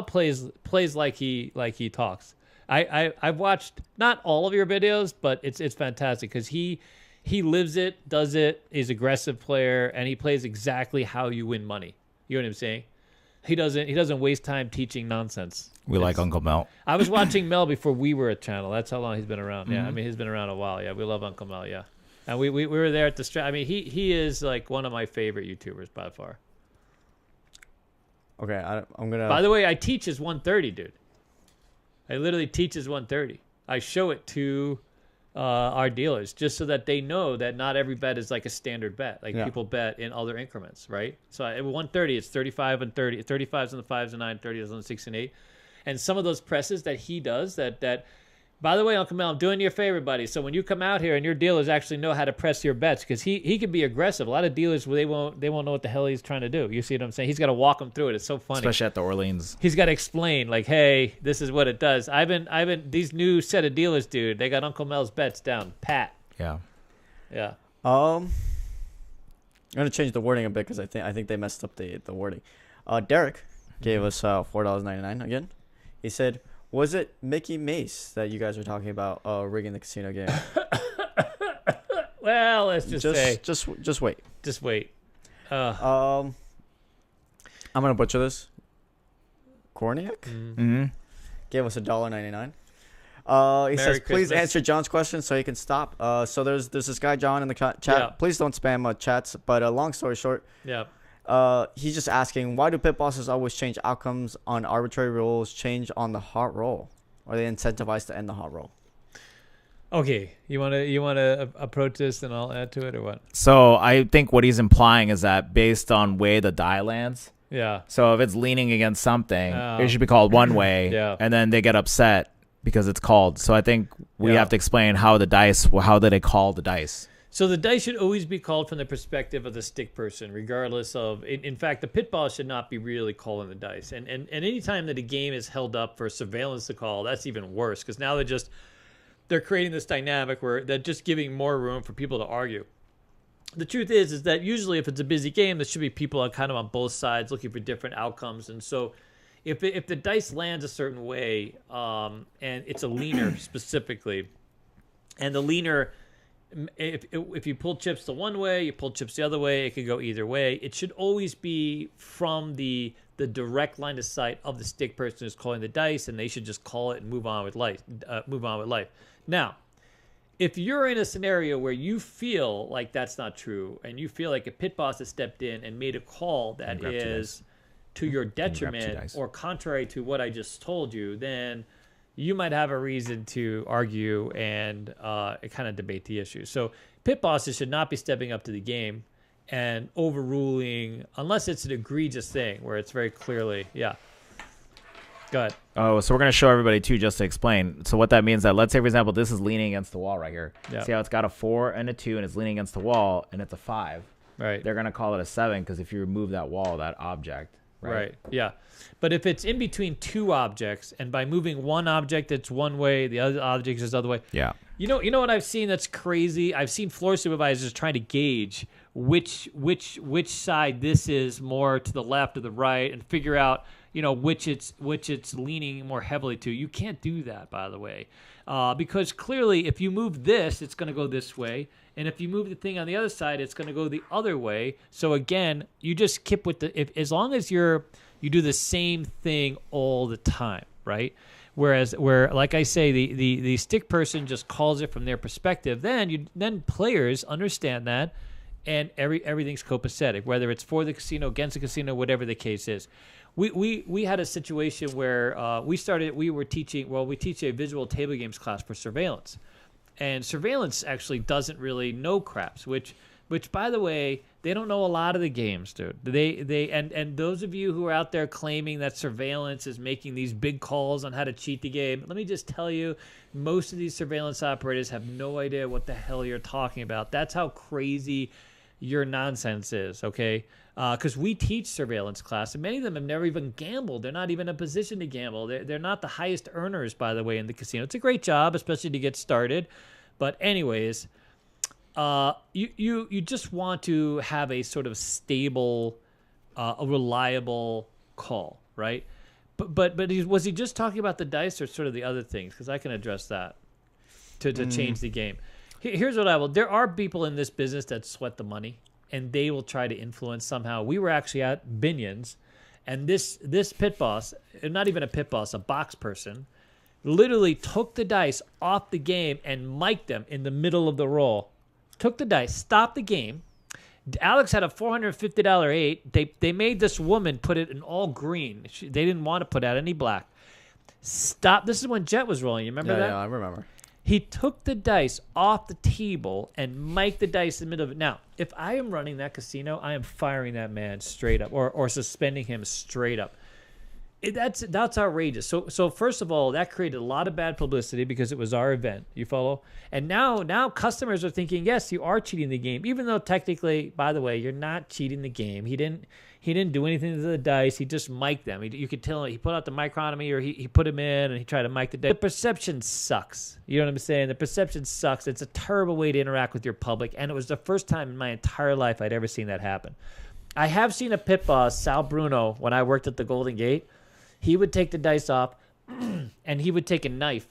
plays like he talks. I've watched not all of your videos, but it's fantastic because he lives it, does it. He's an aggressive player, and he plays exactly how you win money. You know what I'm saying? He doesn't waste time teaching nonsense. We like Uncle Mel. I was watching Mel before we were a channel. That's how long he's been around. Yeah, I mean he's been around a while. Yeah, we love Uncle Mel. Yeah, and we were there at the strat. I mean he is like one of my favorite YouTubers by far. Okay, I'm gonna. By the way, I teach his 130, dude. I literally teach his 130. I show it to our dealers just so that they know that not every bet is like a standard bet. Like people bet in other increments, right? So at 130, it's 35 and 30, 35s on the 5s and 9, 30s on the 6 and 8. And some of those presses that he does that By the way, Uncle Mel, I'm doing you a favor, buddy. So when you come out here and your dealers actually know how to press your bets, because he can be aggressive. A lot of dealers, they won't know what the hell he's trying to do. You see what I'm saying? He's got to walk them through it. It's so funny. Especially at the Orleans. He's got to explain, like, hey, this is what it does. These new set of dealers, dude, they got Uncle Mel's bets down pat. Yeah. Yeah. I'm gonna change the wording a bit because I think they messed up the wording. Derek gave us $4.99 again. He said, "Was it Mickey Mace that you guys were talking about rigging the casino game?" Well, let's just say, just wait. just wait. I'm gonna butcher this. Korniak Mm-hmm. gave us $1.99. He Merry says, "Please Christmas. answer John's question so he can stop." So there's this guy John in the chat. Yeah. Please don't spam chats. But long story short, Yeah. he's just asking, why do pit bosses always change outcomes on arbitrary rules, change on the hot roll? Are they incentivized to end the hot roll? Okay, you wanna approach this and I'll add to it or what? So I think what he's implying is that based on way the die lands, Yeah. so if it's leaning against something, Oh. it should be called one way, Yeah. and then they get upset because it's called. So I think we Yeah. have to explain how do they call the dice? So the dice should always be called from the perspective of the stick person, regardless of. In fact, the pit boss should not be really calling the dice. And any time that a game is held up for surveillance to call, that's even worse because now they're creating this dynamic where they're just giving more room for people to argue. The truth is that usually if it's a busy game, there should be people kind of on both sides looking for different outcomes. And so if the dice lands a certain way, and it's a leaner specifically, and the leaner, if you pull chips the one way, you pull chips the other way, it could go either way. It should always be from the direct line of sight of the stick person who's calling the dice, and they should just call it and move on with life. Now, if you're in a scenario where you feel like that's not true, and you feel like a pit boss has stepped in and made a call that is to your detriment or contrary to what I just told you, then you might have a reason to argue and kind of debate the issue. So pit bosses should not be stepping up to the game and overruling, unless it's an egregious thing where it's very clearly, yeah. Go ahead. Oh, so we're going to show everybody, too, just to explain. So what that means that, let's say, for example, this is leaning against the wall right here. Yeah. See how it's got a 4 and a 2, and it's leaning against the wall, and it's a 5. Right. They're going to call it a 7 because if you remove that wall, that object. Right. Yeah. But if it's in between two objects, and by moving one object, it's one way, the other object is the other way. Yeah. You know what I've seen that's crazy? I've seen floor supervisors trying to gauge which side this is more to the left or the right, and figure out which it's leaning more heavily to. You can't do that, by the way, because clearly if you move this, it's going to go this way, and if you move the thing on the other side, it's going to go the other way. So again, you just keep with as long as you do the same thing all the time, right? Whereas, like I say, the stick person just calls it from their perspective. Then players understand that, and everything's copacetic. Whether it's for the casino, against the casino, whatever the case is. We had a situation where we teach a visual table games class for surveillance, and surveillance actually doesn't really know craps, which by the way, they don't know a lot of the games, dude. And those of you who are out there claiming that surveillance is making these big calls on how to cheat the game, let me just tell you, most of these surveillance operators have no idea what the hell you're talking about. That's how crazy your nonsense is, okay? Because we teach surveillance class, and many of them have never even gambled. They're not even in a position to gamble. They're not the highest earners, by the way, in the casino. It's a great job, especially to get started. But anyways, you just want to have a sort of stable, a reliable call, right? But was he just talking about the dice or sort of the other things? Because I can address that to change the game. Here's what I will. There are people in this business that sweat the money, and they will try to influence somehow. We were actually at Binion's, and this pit boss, not even a pit boss, a box person, literally took the dice off the game and mic'd them in the middle of the roll. Took the dice, stopped the game. Alex had a $450 8. They made this woman put it in all green. They didn't want to put out any black. Stop. This is when Jet was rolling. You remember that? Yeah, I remember. He took the dice off the table and mic'd the dice in the middle of it. Now, if I am running that casino, I am firing that man straight up or suspending him straight up. That's outrageous. So first of all, that created a lot of bad publicity because it was our event. You follow? And now customers are thinking, yes, you are cheating the game, even though technically, by the way, you're not cheating the game. He didn't do anything to the dice. He just mic'd them. You could tell he put out the micronomy, or he put them in and he tried to mic the dice. The perception sucks. You know what I'm saying? The perception sucks. It's a terrible way to interact with your public, and it was the first time in my entire life I'd ever seen that happen. I have seen a pit boss, Sal Bruno, when I worked at the Golden Gate. He would take the dice off, and he would take a knife,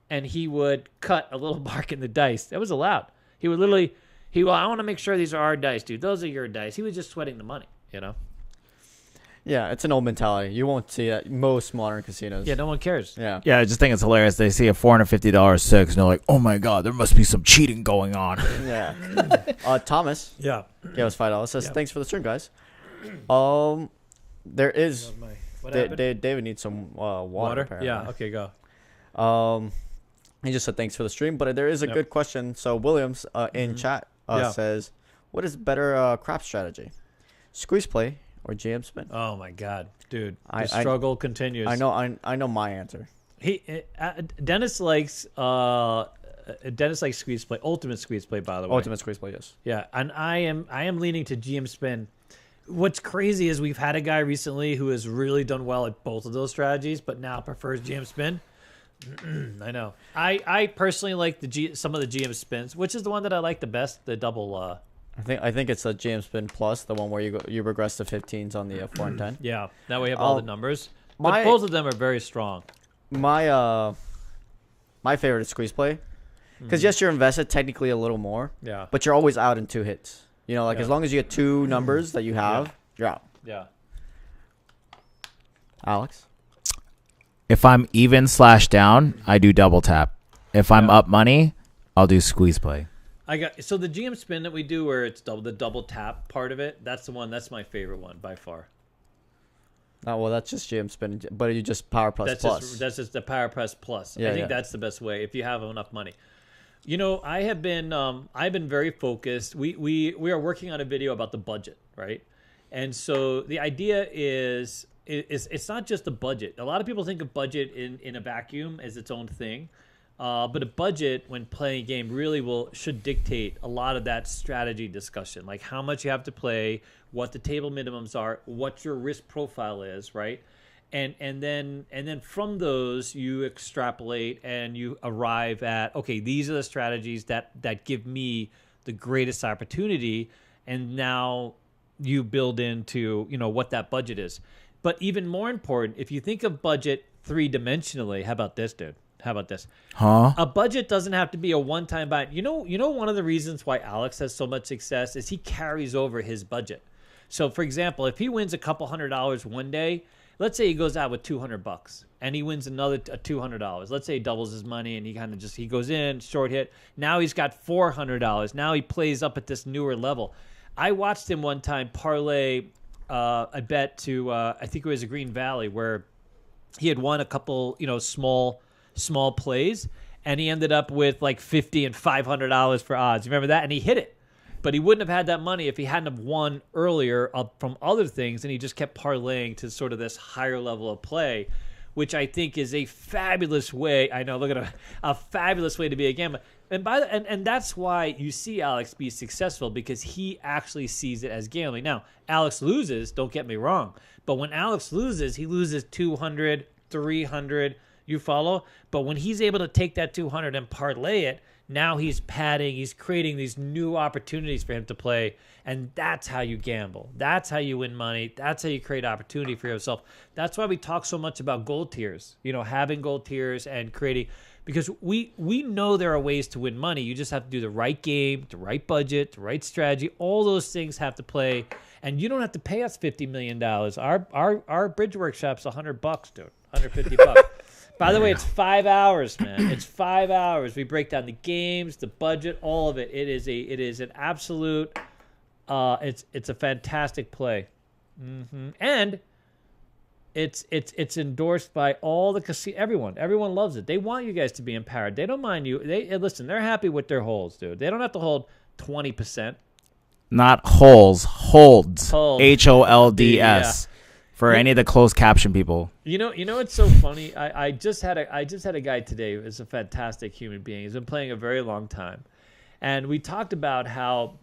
and he would cut a little mark in the dice. That was allowed. He would literally, I want to make sure these are our dice, dude. Those are your dice. He was just sweating the money, you know? Yeah, it's an old mentality. You won't see it at most modern casinos. Yeah, no one cares. Yeah. Yeah, I just think it's hilarious. They see a $450 six, and they're like, "Oh my god, there must be some cheating going on." Yeah. Thomas. Yeah. Gave us $5. Says, Yeah. thanks for the stream, guys. There is. What happened? David needs some water. Apparently. Yeah. Okay, go. He just said thanks for the stream, but there is a good question. So Williams in chat says, "What is better crap strategy, squeeze play or GM spin?" Oh my God, dude, the struggle continues. I know my answer. Dennis likes squeeze play, ultimate squeeze play, by the way. Ultimate squeeze play, yes. Yeah, and I am leaning to GM spin. What's crazy is we've had a guy recently who has really done well at both of those strategies, but now prefers GM spin. I know. I personally like some of the GM spins, which is the one that I like the best, the double. I think it's a GM spin plus, the one where you regress to 15s on the 4 and 10. Yeah, that way you have all the numbers. But both of them are very strong. My favorite is squeeze play, because yes, you're invested technically a little more. Yeah. But you're always out in 2 hits. You know, as long as you get 2 numbers that you have, you're out. Yeah. Alex? If I'm even/down, I do double tap. If I'm up money, I'll do squeeze play. So the GM spin that we do, where it's the double tap part of it, that's my favorite one by far. Oh, well, that's just GM spin, but you just power press plus. That's just the power press plus. Yeah, I think that's the best way if you have enough money. You know, I've been very focused. We are working on a video about the budget, right? And so the idea is it's not just the budget. A lot of people think of budget in a vacuum as its own thing, but a budget when playing a game really should dictate a lot of that strategy discussion, like how much you have to play, what the table minimums are, what your risk profile is, right? And then from those you extrapolate and you arrive at, okay, these are the strategies that give me the greatest opportunity, and now you build into what that budget is. But even more important, if you think of budget 3-dimensionally, how about this, dude? How about this? Huh? A budget doesn't have to be a one-time buy. You know one of the reasons why Alex has so much success is he carries over his budget. So for example, if he wins a couple $100 one day, let's say he goes out with $200 and he wins another $200. Let's say he doubles his money and he goes in, short hit. Now he's got $400. Now he plays up at this newer level. I watched him one time parlay a bet to I think it was a Green Valley, where he had won a couple small plays, and he ended up with like $50 and $500 for odds. You remember that? And he hit it. But he wouldn't have had that money if he hadn't have won earlier from other things, and he just kept parlaying to sort of this higher level of play, which I think is a fabulous way. I know, look at a fabulous way to be a gambler. And that's why you see Alex be successful, because he actually sees it as gambling. Now, Alex loses, don't get me wrong, but when Alex loses, he loses 200, 300, you follow? But when he's able to take that 200 and parlay it, now he's padding, he's creating these new opportunities for him to play, and that's how you gamble. That's how you win money. That's how you create opportunity for yourself. That's why we talk so much about gold tiers, having gold tiers and creating, because we know there are ways to win money. You just have to do the right game, the right budget, the right strategy. All those things have to play, and you don't have to pay us $50 million. Our bridge workshop's $100, dude, $150. By the way, it's 5 hours, man. It's 5 hours. We break down the games, the budget, all of it. It is an absolute. It's a fantastic play, and it's endorsed by all the casino. Everyone loves it. They want you guys to be empowered. They don't mind you. Listen. They're happy with their holds, dude. They don't have to hold 20%. Not holes, holds. Holds. HOLDS. Yeah. For any of the closed caption people. You know, it's so funny. I just had a guy today who is a fantastic human being. He's been playing a very long time, and we talked about how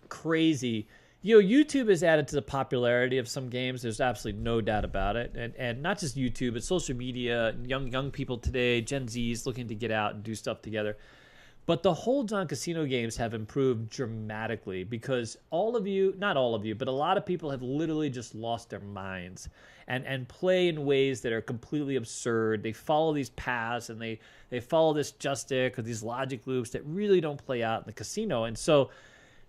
crazy. YouTube has added to the popularity of some games. There's absolutely no doubt about it. And not just YouTube, but social media, young people today, Gen Zs looking to get out and do stuff together. But the holds on casino games have improved dramatically because not all of you, but a lot of people have literally just lost their minds and play in ways that are completely absurd. They follow these paths and they follow this joystick or these logic loops that really don't play out in the casino. And so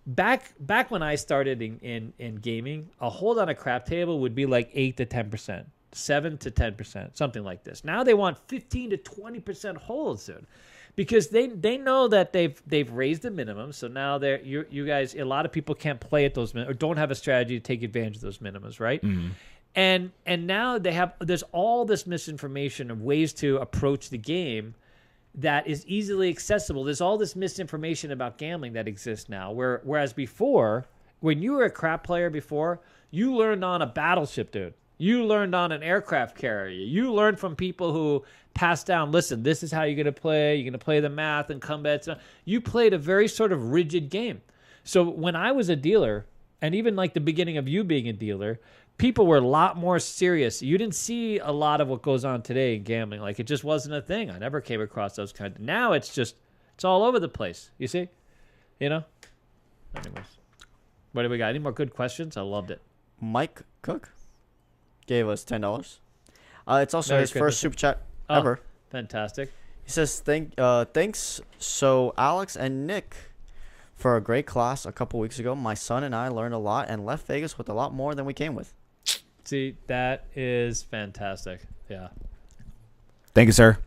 Back when I started in gaming, a hold on a crap table would be like 8 to 10%, 7 to 10%, something like this. Now they want 15 to 20% holds, dude, because they know that they've raised the minimum. So now you guys, a lot of people can't play at those or don't have a strategy to take advantage of those minimums, right? Mm-hmm. And now there's all this misinformation of ways to approach the game that is easily accessible. There's all this misinformation about gambling that exists now, whereas before, when you were a crap player before, you learned on a battleship, dude. You learned on an aircraft carrier. You learned from people who passed down, listen, this is how you're going to play. You're going to play the math and combats. You played a very sort of rigid game. So when I was a dealer, and even like the beginning of you being a dealer, people were a lot more serious. You didn't see a lot of what goes on today in gambling. Like, it just wasn't a thing. I never came across those kinds. Now it's all over the place. You see? Anyways. What do we got? Any more good questions? I loved it. Mike Cook gave us $10. It's also his first super chat ever. Fantastic. He says, thanks. So Alex and Nick for a great class a couple weeks ago. My son and I learned a lot and left Vegas with a lot more than we came with. See, that is fantastic. Yeah. Thank you, sir.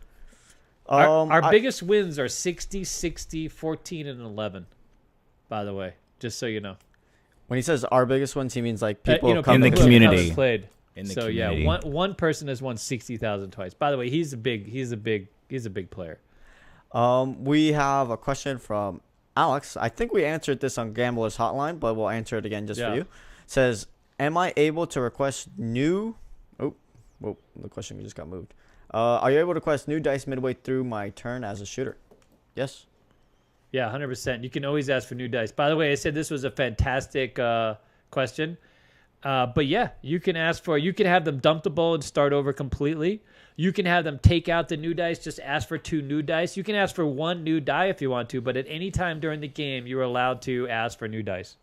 Our biggest wins are 60, 60, 14, and 11, by the way, just so you know. When he says our biggest ones, he means like people come in the community. Played. In the so community. Yeah, one person has won 60,000 twice. By the way, he's a big player. We have a question from Alex. I think we answered this on Gambler's Hotline, but we'll answer it again just for you. It says, am I able to request new... Oh, the question just got moved. Are you able to request new dice midway through my turn as a shooter? Yes. Yeah, 100%. You can always ask for new dice. By the way, I said this was a fantastic question. But yeah, you can have them dump the bowl and start over completely. You can have them take out the new dice, just ask for 2 new dice. You can ask for 1 new die if you want to, but at any time during the game, you're allowed to ask for new dice.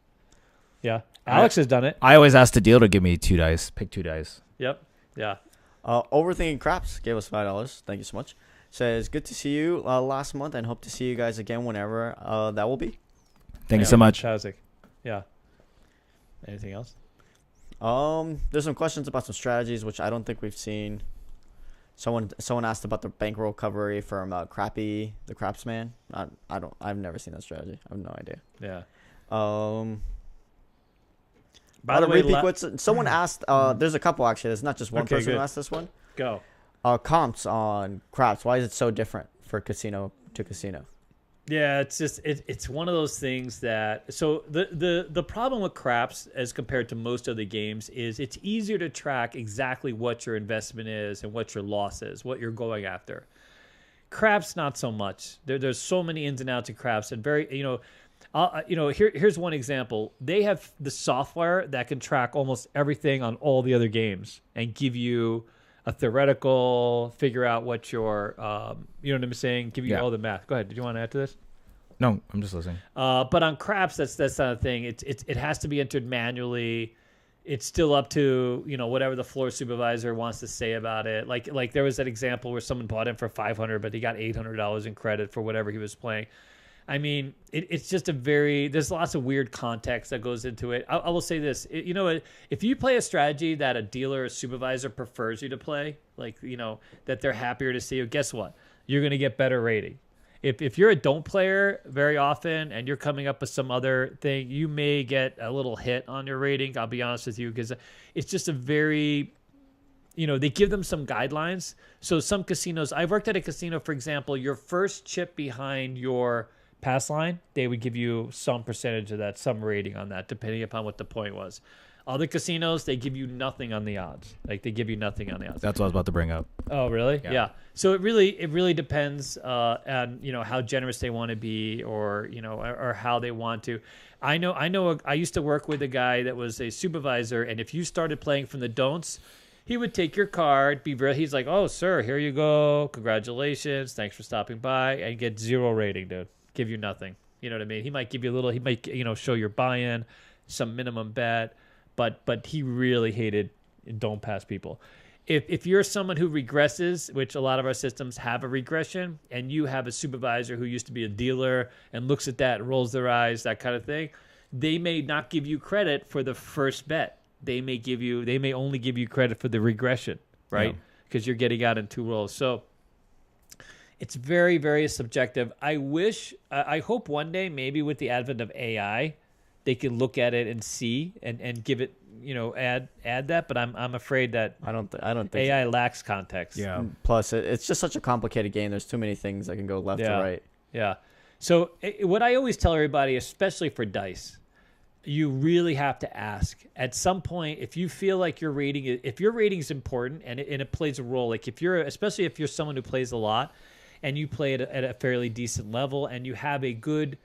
Yeah. Alex has done it. I always ask the deal to give me 2 dice. Pick 2 dice. Yep. Yeah. Overthinking Craps gave us $5. Thank you so much. Says, good to see you last month and hope to see you guys again whenever that will be. Thank you so much. Fantastic. Yeah. Anything else? There's some questions about some strategies, which I don't think we've seen. Someone asked about the bankroll recovery from the Crapsman. I've never seen that strategy. I have no idea. Yeah. By the way, someone asked. There's a couple actually. There's not just one person who asked this one. Go. Comps on craps. Why is it so different for casino to casino? Yeah, it's just it's one of those things that the problem with craps as compared to most other games is it's easier to track exactly what your investment is and what your loss is, what you're going after. Craps not so much. There's so many ins and outs of craps and here's one example. They have the software that can track almost everything on all the other games and give you a theoretical, figure out what your, you know what I'm saying? Give you all the math. Go ahead. Did you want to add to this? No, I'm just listening. But on craps, that's not a thing. It has to be entered manually. It's still up to, whatever the floor supervisor wants to say about it. Like there was that example where someone bought him for $500, but he got $800 in credit for whatever he was playing. I mean, it's just there's lots of weird context that goes into it. I will say this, if you play a strategy that a dealer or supervisor prefers you to play, that they're happier to see you, guess what? You're going to get better rating. If you're a don't player very often and you're coming up with some other thing, you may get a little hit on your rating. I'll be honest with you, because it's just a very, they give them some guidelines. So some casinos, I've worked at a casino, for example, your first chip behind your pass line, they would give you some percentage of that, some rating on that, depending upon what the point was. Other casinos, they give you nothing on the odds. Like they give you nothing on the odds. That's what I was about to bring up. Oh, really? Yeah. Yeah. So it really depends on how generous they want to be, or or how they want to. I know. I used to work with a guy that was a supervisor, and if you started playing from the don'ts, he would take your card, he's like, "Oh, sir, here you go. Congratulations. Thanks for stopping by," and get 0 rating, dude. Give you nothing. You know what I mean? He might give you a little. He might show your buy-in, some minimum bet. But he really hated don't pass people. If you're someone who regresses, which a lot of our systems have a regression, and you have a supervisor who used to be a dealer and looks at that and rolls their eyes, that kind of thing, they may not give you credit for the first bet. They may only give you credit for the regression, right? Because you're getting out in 2 rolls. So it's very, very subjective. I hope one day, maybe with the advent of AI, they can look at it and see and give it, add that. But I'm afraid that I don't think AI lacks context. Yeah. Plus, it's just such a complicated game. There's too many things that can go left or right. Yeah. So what I always tell everybody, especially for dice, you really have to ask at some point if you feel like your rating is important and it plays a role. Like especially if you're someone who plays a lot and you play at a fairly decent level and you have a good.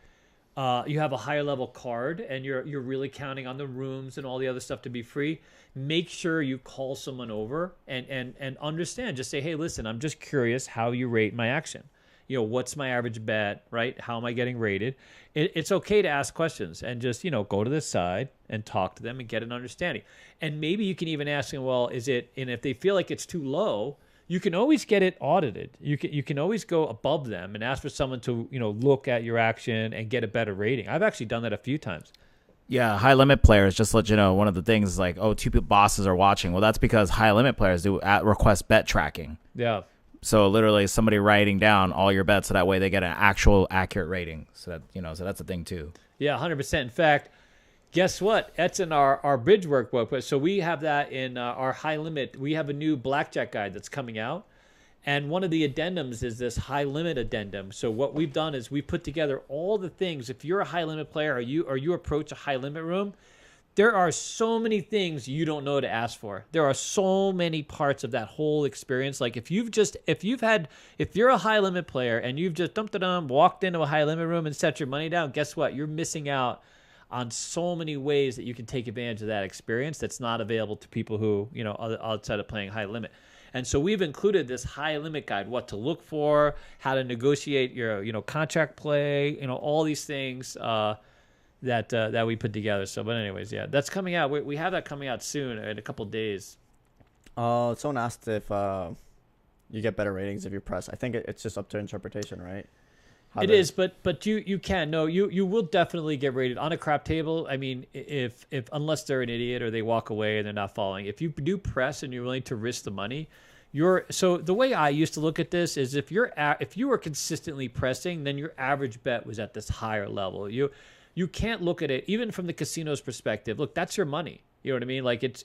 You have a higher level card and you're really counting on the rooms and all the other stuff to be free. Make sure you call someone over and understand. Just say, hey, listen, I'm just curious how you rate my action. What's my average bet, right? How am I getting rated? It's okay to ask questions and just, go to the side and talk to them and get an understanding. And maybe you can even ask them, well, and if they feel like it's too low, you can always get it audited. You can always go above them and ask for someone to look at your action and get a better rating. I've actually done that a few times. Yeah, high limit players, just to let you know, one of the things is like, oh, 2 bosses are watching. Well, that's because high limit players do request bet tracking. Yeah. So literally somebody writing down all your bets so that way they get an actual accurate rating. So that so that's a thing too. Yeah, 100%. In fact, guess what? That's in our bridge workbook. So we have that in our high limit. We have a new blackjack guide that's coming out. And one of the addendums is this high limit addendum. So what we've done is we put together all the things. If you're a high limit player or you approach a high limit room, there are so many things you don't know to ask for. There are so many parts of that whole experience. Like if you're a high limit player and you've just walked into a high limit room and set your money down, guess what? You're missing out on so many ways that you can take advantage of that experience that's not available to people who, outside of playing high limit. And so we've included this high limit guide, what to look for, how to negotiate your, contract play, all these things that we put together. So, but anyways, yeah, that's coming out. We have that coming out soon in a couple of days. Someone asked if you get better ratings if you press. I think it's just up to interpretation, right? It is, but you can. No, you will definitely get rated on a crap table. I mean, if unless they're an idiot or they walk away and they're not following. If you do press and you're willing to risk the money, so the way I used to look at this is if you were consistently pressing, then your average bet was at this higher level. You can't look at it even from the casino's perspective. Look, that's your money. You know what I mean? Like it's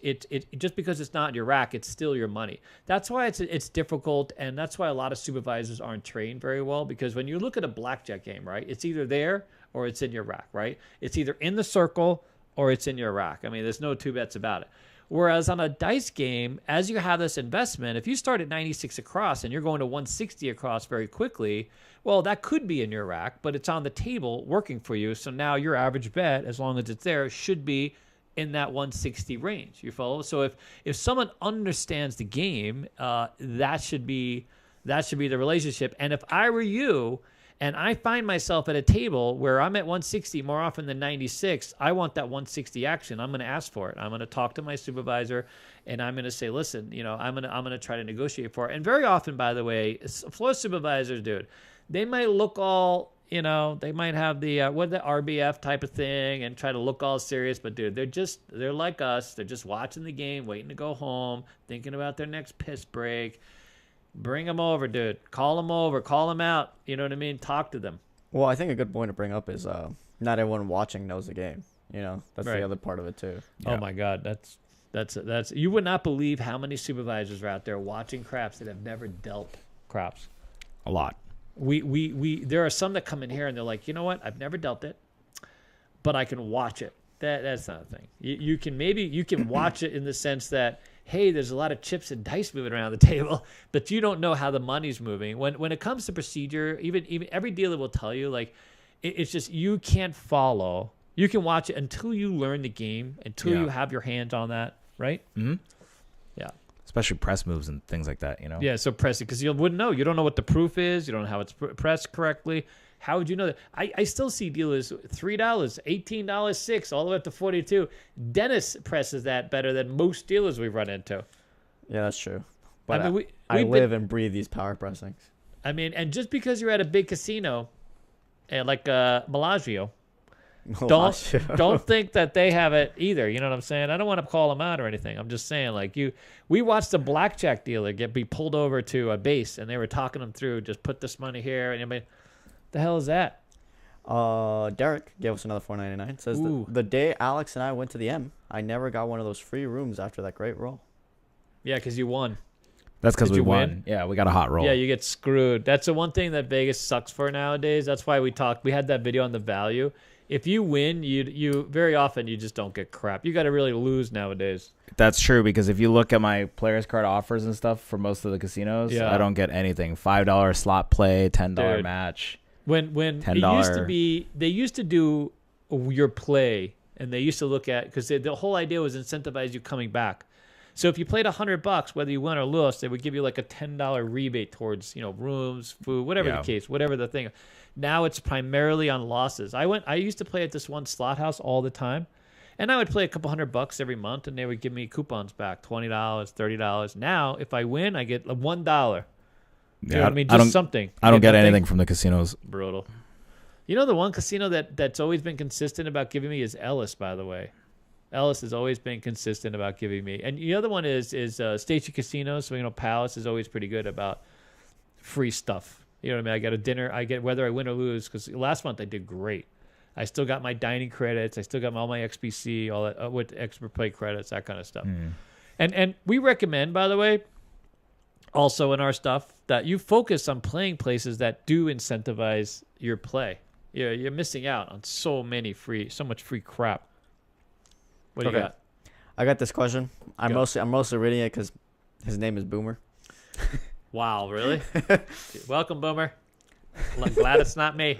just because it's not in your rack, it's still your money. That's why it's difficult, and that's why a lot of supervisors aren't trained very well. Because when you look at a blackjack game, right, it's either there or it's in your rack, right? It's either in the circle or it's in your rack. I mean, there's no two bets about it. Whereas on a dice game, as you have this investment, if you start at 96 across and you're going to 160 across very quickly, well, that could be in your rack, but it's on the table working for you. So now your average bet, as long as it's there, should be in that 160 range. You follow? So if someone understands the game, that should be the relationship. And if I were you and I find myself at a table where I'm at 160 more often than 96, I want that 160 action. I'm going to ask for it. I'm going to talk to my supervisor and I'm going to say, listen, I'm going to try to negotiate for it. And very often, by the way, floor supervisors, dude, they might look all, they might have the RBF type of thing and try to look all serious, but dude, they're like us. They're just watching the game, waiting to go home, thinking about their next piss break. Bring them over, dude. Call them over. Call them out. You know what I mean? Talk to them. Well, I think a good point to bring up is not everyone watching knows the game. That's right. the other part of it too. Yeah. Oh my God, that's you would not believe how many supervisors are out there watching craps that have never dealt craps. A lot. We there are some that come in here and they're like, you know what? I've never dealt it, but I can watch it. That's not a thing. You can watch it in the sense that, hey, there's a lot of chips and dice moving around the table, but you don't know how the money's moving. When it comes to procedure, even every dealer will tell you, like, it's just you can't follow. You can watch it until you learn the game, until you have your hands on that, right? Mm-hmm. Yeah. Especially press moves and things like that, you know? Yeah, so press it, because you wouldn't know. You don't know what the proof is. You don't know how it's pressed correctly. How would you know that? I still see dealers $3, $18, $6, all the way up to $42. Dennis presses that better than most dealers we run into. Yeah, that's true. But I mean, I live and breathe these power pressings. I mean, and just because you're at a big casino, like Bellagio, don't think that they have it either. You know what I'm saying? I don't want to call them out or anything. I'm just saying, like, we watched a blackjack dealer be pulled over to a base, and they were talking them through, just put this money here, and everybody. The hell is that? Derek gave us another $4.99. Says the day Alex and I went to the M, I never got one of those free rooms after that great roll. Yeah, because you won. That's because we won. Win? Yeah, we got a hot roll. Yeah, you get screwed. That's the one thing that Vegas sucks for nowadays. That's why we had that video on the value. If you win, you very often you just don't get crap. You got to really lose nowadays. That's true, because if you look at my players card offers and stuff for most of the casinos, I don't get anything. $5 slot play, $10 match. When $10. It used to be, they used to do your play, and they used to look at, because the whole idea was incentivize you coming back. So if you played $100, whether you won or lost, they would give you like a $10 rebate towards, rooms, food, whatever the case, whatever the thing. Now it's primarily on losses. I used to play at this one slot house all the time, and I would play a couple $100 every month, and they would give me coupons back, $20, $30. Now if I win, I get $1. You know what I mean? Just something. I don't get anything from the casinos. Brutal. You know, the one casino that's always been consistent about giving me is Ellis, by the way. Ellis has always been consistent about giving me. And the other one is Station Casino. So, Palace is always pretty good about free stuff. You know what I mean? I got a dinner. I get whether I win or lose, because last month I did great. I still got my dining credits. I still got all my XBC, all that with expert play credits, that kind of stuff. And we recommend, by the way, also in our stuff, that you focus on playing places that do incentivize your play. You're missing out on so much free crap. What do you got? I got this question. I'm mostly reading it because his name is Boomer. Wow, really? Welcome, Boomer. Glad it's not me.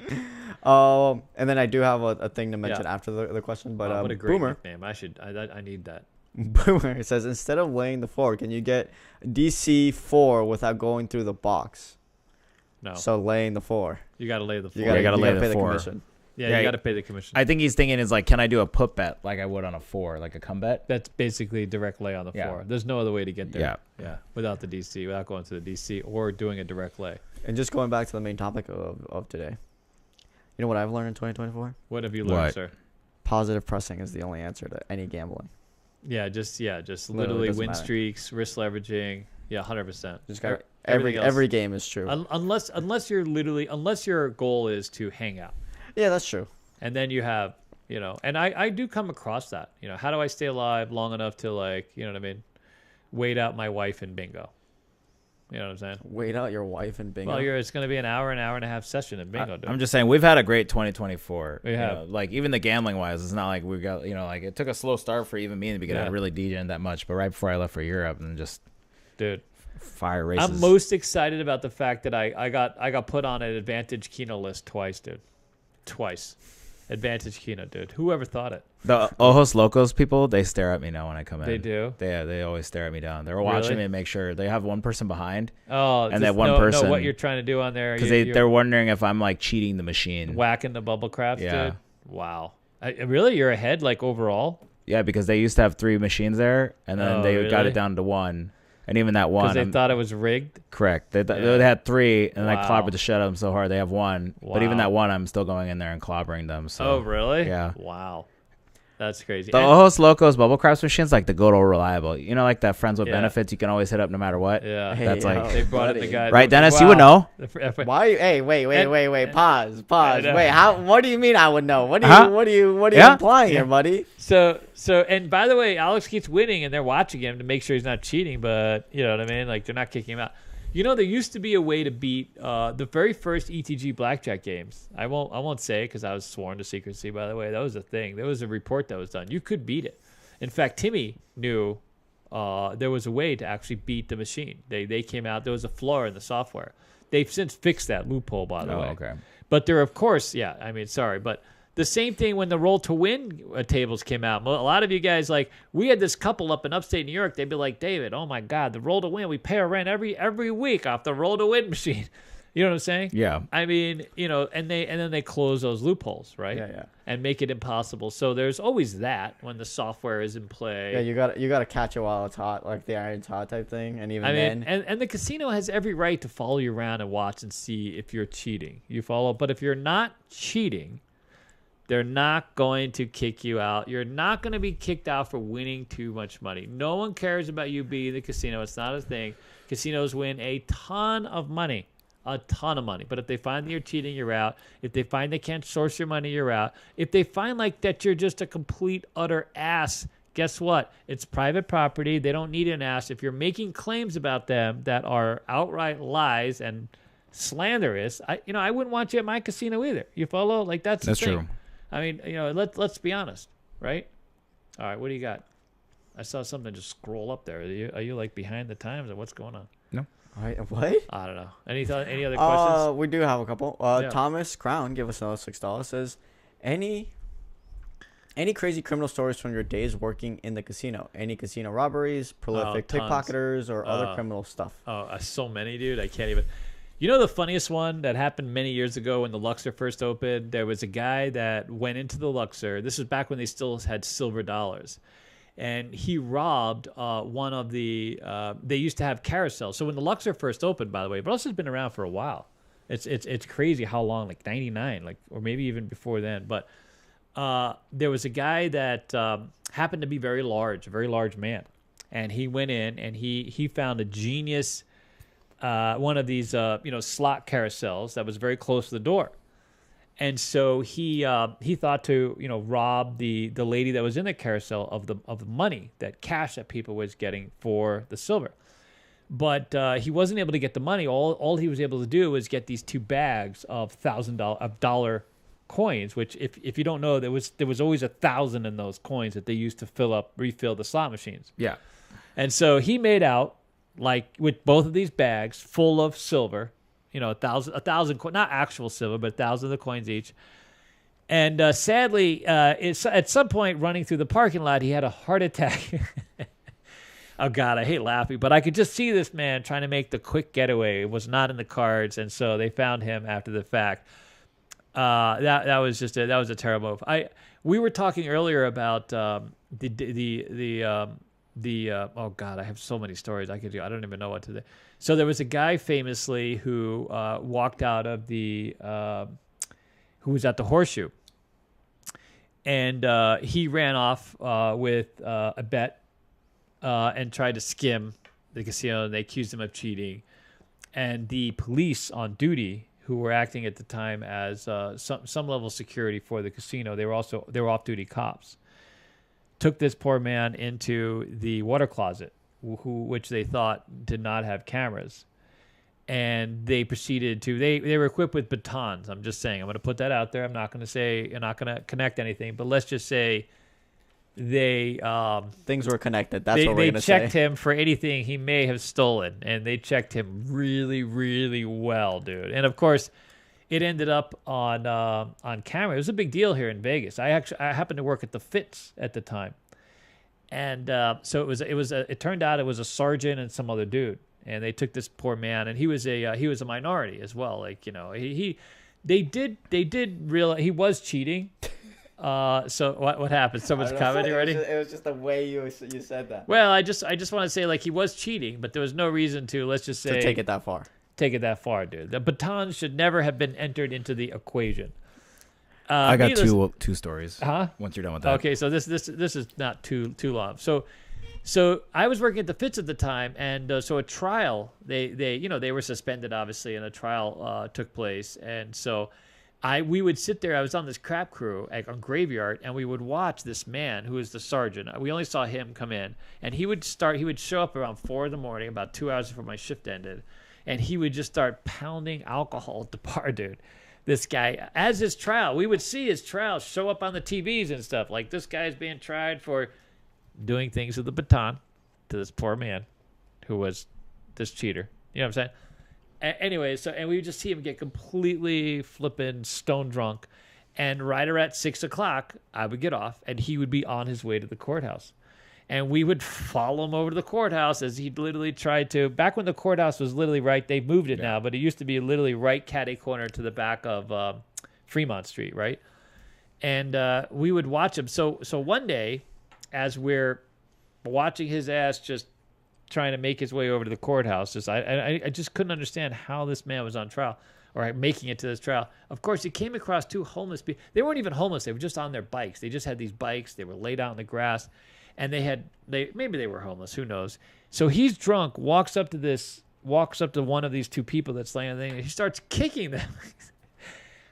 And then I do have a thing to mention after the question. But what a great Boomer nickname. I need that. Boomer says, instead of laying the 4, can you get DC 4 without going through the box? No. So laying the 4. You got to lay the 4. You got to lay the pay 4. commission. Yeah, you got to pay the commission. I think he's thinking is like, can I do a put bet like I would on a 4, like a come bet? That's basically direct lay on the 4. There's no other way to get there. Yeah. Without the DC, without going to the DC or doing a direct lay. And just going back to the main topic of today. You know what I've learned in 2024? What have you learned, sir? Positive pressing is the only answer to any gambling. Yeah, just literally win streaks, risk leveraging. Yeah, 100%. Just got every game is true. Unless your goal is to hang out. Yeah, that's true. And then you have, and I do come across that. How do I stay alive long enough to, like, you know what I mean, wait out my wife in bingo? You know what I'm saying? Wait out your wife in bingo. Well, it's going to be an hour and a half session in bingo. I'm just saying, we've had a great 2024. We have. Like, even the gambling wise, it's not like we got, like, it took a slow start for even me in the beginning. I really DJing that much, but right before I left for Europe and just, dude, fire races. I'm most excited about the fact that I got put on an Advantage Keno list twice, dude. Twice. Advantage Keno, dude. Whoever thought it? The Ojos Locos people, they stare at me now when I come in. They do? They always stare at me down. They're watching me and make sure. They have one person behind. Oh, and that one person. Know what you're trying to do on there. Because they're wondering if I'm, like, cheating the machine. Whacking the bubble crafts, dude? Wow. Really? You're ahead, like, overall? Yeah, because they used to have 3 machines there, and then they got it down to 1. And even that 1. Because they thought it was rigged? Correct. They had 3, and I clobbered the shit out of them so hard. They have 1. Wow. But even that 1, I'm still going in there and clobbering them. So. Oh, really? Yeah. Wow. That's crazy. The Ojos Locos bubble crafts machines, like the good old reliable. Like that friends with benefits, you can always hit up no matter what. Yeah. That's like. They brought in the guy. Right, Dennis? You would know. Why? Hey, wait. Pause. Wait, how? What do you mean I would know? What are you implying here, buddy? So, and by the way, Alex keeps winning, and they're watching him to make sure he's not cheating. But you know what I mean? Like, they're not kicking him out. You know, there used to be a way to beat the very first ETG blackjack games. I won't say because I was sworn to secrecy. By the way, that was a thing. There was a report that was done. You could beat it. In fact, Timmy knew there was a way to actually beat the machine. They came out. There was a flaw in the software. They've since fixed that loophole, by the way. Okay. But there, of course, yeah. I mean, sorry, but the same thing when the roll to win tables came out. A lot of you guys, like, we had this couple up in upstate New York. They'd be like, David, oh my God, the roll to win. We pay our rent every week off the roll to win machine. You know what I'm saying? Yeah. I mean, you know, and then they close those loopholes, right? Yeah. And make it impossible. So there's always that when the software is in play. Yeah, you gotta catch it while it's hot, like the iron's hot type thing. And even then, and the casino has every right to follow you around and watch and see if you're cheating. You follow, but if you're not cheating, they're not going to kick you out. You're not going to be kicked out for winning too much money. No one cares about you being in the casino. It's not a thing. Casinos win a ton of money. A ton of money. But if they find that you're cheating, you're out. If they find they can't source your money, you're out. If they find like that you're just a complete utter ass, guess what? It's private property. They don't need an ass. If you're making claims about them that are outright lies and slanderous, I wouldn't want you at my casino either. You follow? Like that's the thing. True. I mean, let's be honest, right? All right, what do you got? I saw something just scroll up there. Are you like behind the times or what's going on? No. What? I don't know. Any other questions? We do have a couple. Yeah. Thomas Crown give us another $6. Says, any crazy criminal stories from your days working in the casino? Any casino robberies, prolific tons. pickpocketers, or other criminal stuff? So many, dude. I can't even. You know the funniest one that happened many years ago when the Luxor first opened? There was a guy that went into the Luxor. This was back when they still had silver dollars. And he robbed one of the they used to have carousels. So when the Luxor first opened, by the way, but also has been around for a while. It's crazy how long, like 99, like, or maybe even before then. But there was a guy that happened to be very large, a very large man. And he went in and he found a genius one of these slot carousels that was very close to the door. And so he thought to rob the lady that was in the carousel of the money, that cash that people was getting for the silver. But he wasn't able to get the money. All he was able to do was get these 2 bags of $1,000 coins, which if you don't know, there was always 1,000 in those coins that they used to refill the slot machines. Yeah. And so he made out like with both of these bags full of silver. 1,000, not actual silver, but 1,000 of the coins each. And sadly, at some point running through the parking lot, he had a heart attack. Oh, God, I hate laughing, but I could just see this man trying to make the quick getaway. It was not in the cards, and so they found him after the fact. That was a terrible move. We were talking earlier about oh God, I have so many stories I could do. I don't even know what to do. So there was a guy famously who walked out of who was at the Horseshoe, and he ran off with a bet and tried to skim the casino. And they accused him of cheating, and the police on duty, who were acting at the time as some level of security for the casino, they were off-duty cops, took this poor man into the water closet, which they thought did not have cameras. And they proceeded to, they were equipped with batons. I'm just saying, I'm going to put that out there. I'm not going to connect anything, but let's just say they... things were connected. That's what we're going to say. They checked him for anything he may have stolen, and they checked him really, really well, dude. And of course, it ended up on camera. It was a big deal here in Vegas. I happened to work at the Fitz at the time, and so it turned out it was a sergeant and some other dude, and they took this poor man, and he was a minority as well. Like they did realize he was cheating. So what happened? Someone's commenting already. It was just the way you said that. Well, I just want to say, like, he was cheating, but there was no reason to, let's just say, to take it that far. Take it that far, dude. The batons should never have been entered into the equation. I got two stories. Huh? Once you're done with that. Okay, so this is not too long. So I was working at the Fitz at the time, and so a trial, they were suspended obviously, and a trial took place, and so we would sit there. I was on this crap crew on Graveyard, and we would watch this man who was the sergeant. We only saw him come in, and he would show up around 4 a.m, about 2 hours before my shift ended. and he would just start pounding alcohol at the bar, dude. This guy, as his trial, we would see his trial show up on the TVs and stuff. Like, this guy's being tried for doing things with the baton to this poor man who was this cheater. You know what I'm saying? Anyway, and we would just see him get completely flippin' stone drunk. And right around 6 o'clock, I would get off, and he would be on his way to the courthouse. And we would follow him over to the courthouse as he literally tried to. Back when the courthouse was literally right, they moved it now, but it used to be literally right catty corner to the back of Fremont Street, right? And we would watch him. So one day, as we're watching his ass just trying to make his way over to the courthouse, I just couldn't understand how this man was on trial or making it to this trial. Of course, he came across two homeless people. They weren't even homeless. They were just on their bikes. They just had these bikes. They were laid out in the grass. And maybe they were homeless, who knows? So he's drunk, walks up to one of these two people that's laying there, and he starts kicking them.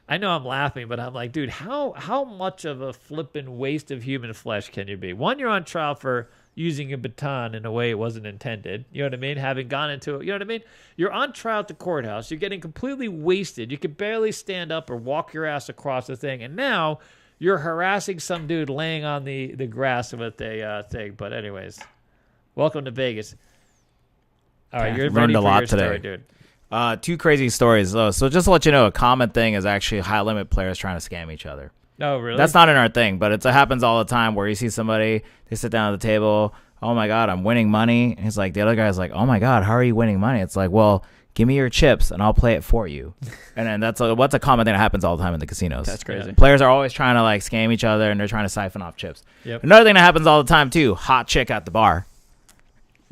I know I'm laughing, but I'm like, dude, how much of a flippin' waste of human flesh can you be? One, you're on trial for using a baton in a way it wasn't intended. You know what I mean? Having gone into it, you know what I mean? You're on trial at the courthouse. You're getting completely wasted. You could barely stand up or walk your ass across the thing. And now you're harassing some dude laying on the grass with a thing. But anyways, welcome to Vegas. All right, you're ready learned a for lot your today. story, dude. Two crazy stories though. So just to let you know, a common thing is actually high limit players trying to scam each other. Oh, really? That's not in our thing, but it happens all the time where you see somebody, they sit down at the table, oh my God, I'm winning money. And he's like, the other guy's like, oh my God, how are you winning money? It's like, well, give me your chips and I'll play it for you. And then what's a common thing that happens all the time in the casinos. That's crazy. Players are always trying to like scam each other and they're trying to siphon off chips. Yep. Another thing that happens all the time too, hot chick at the bar.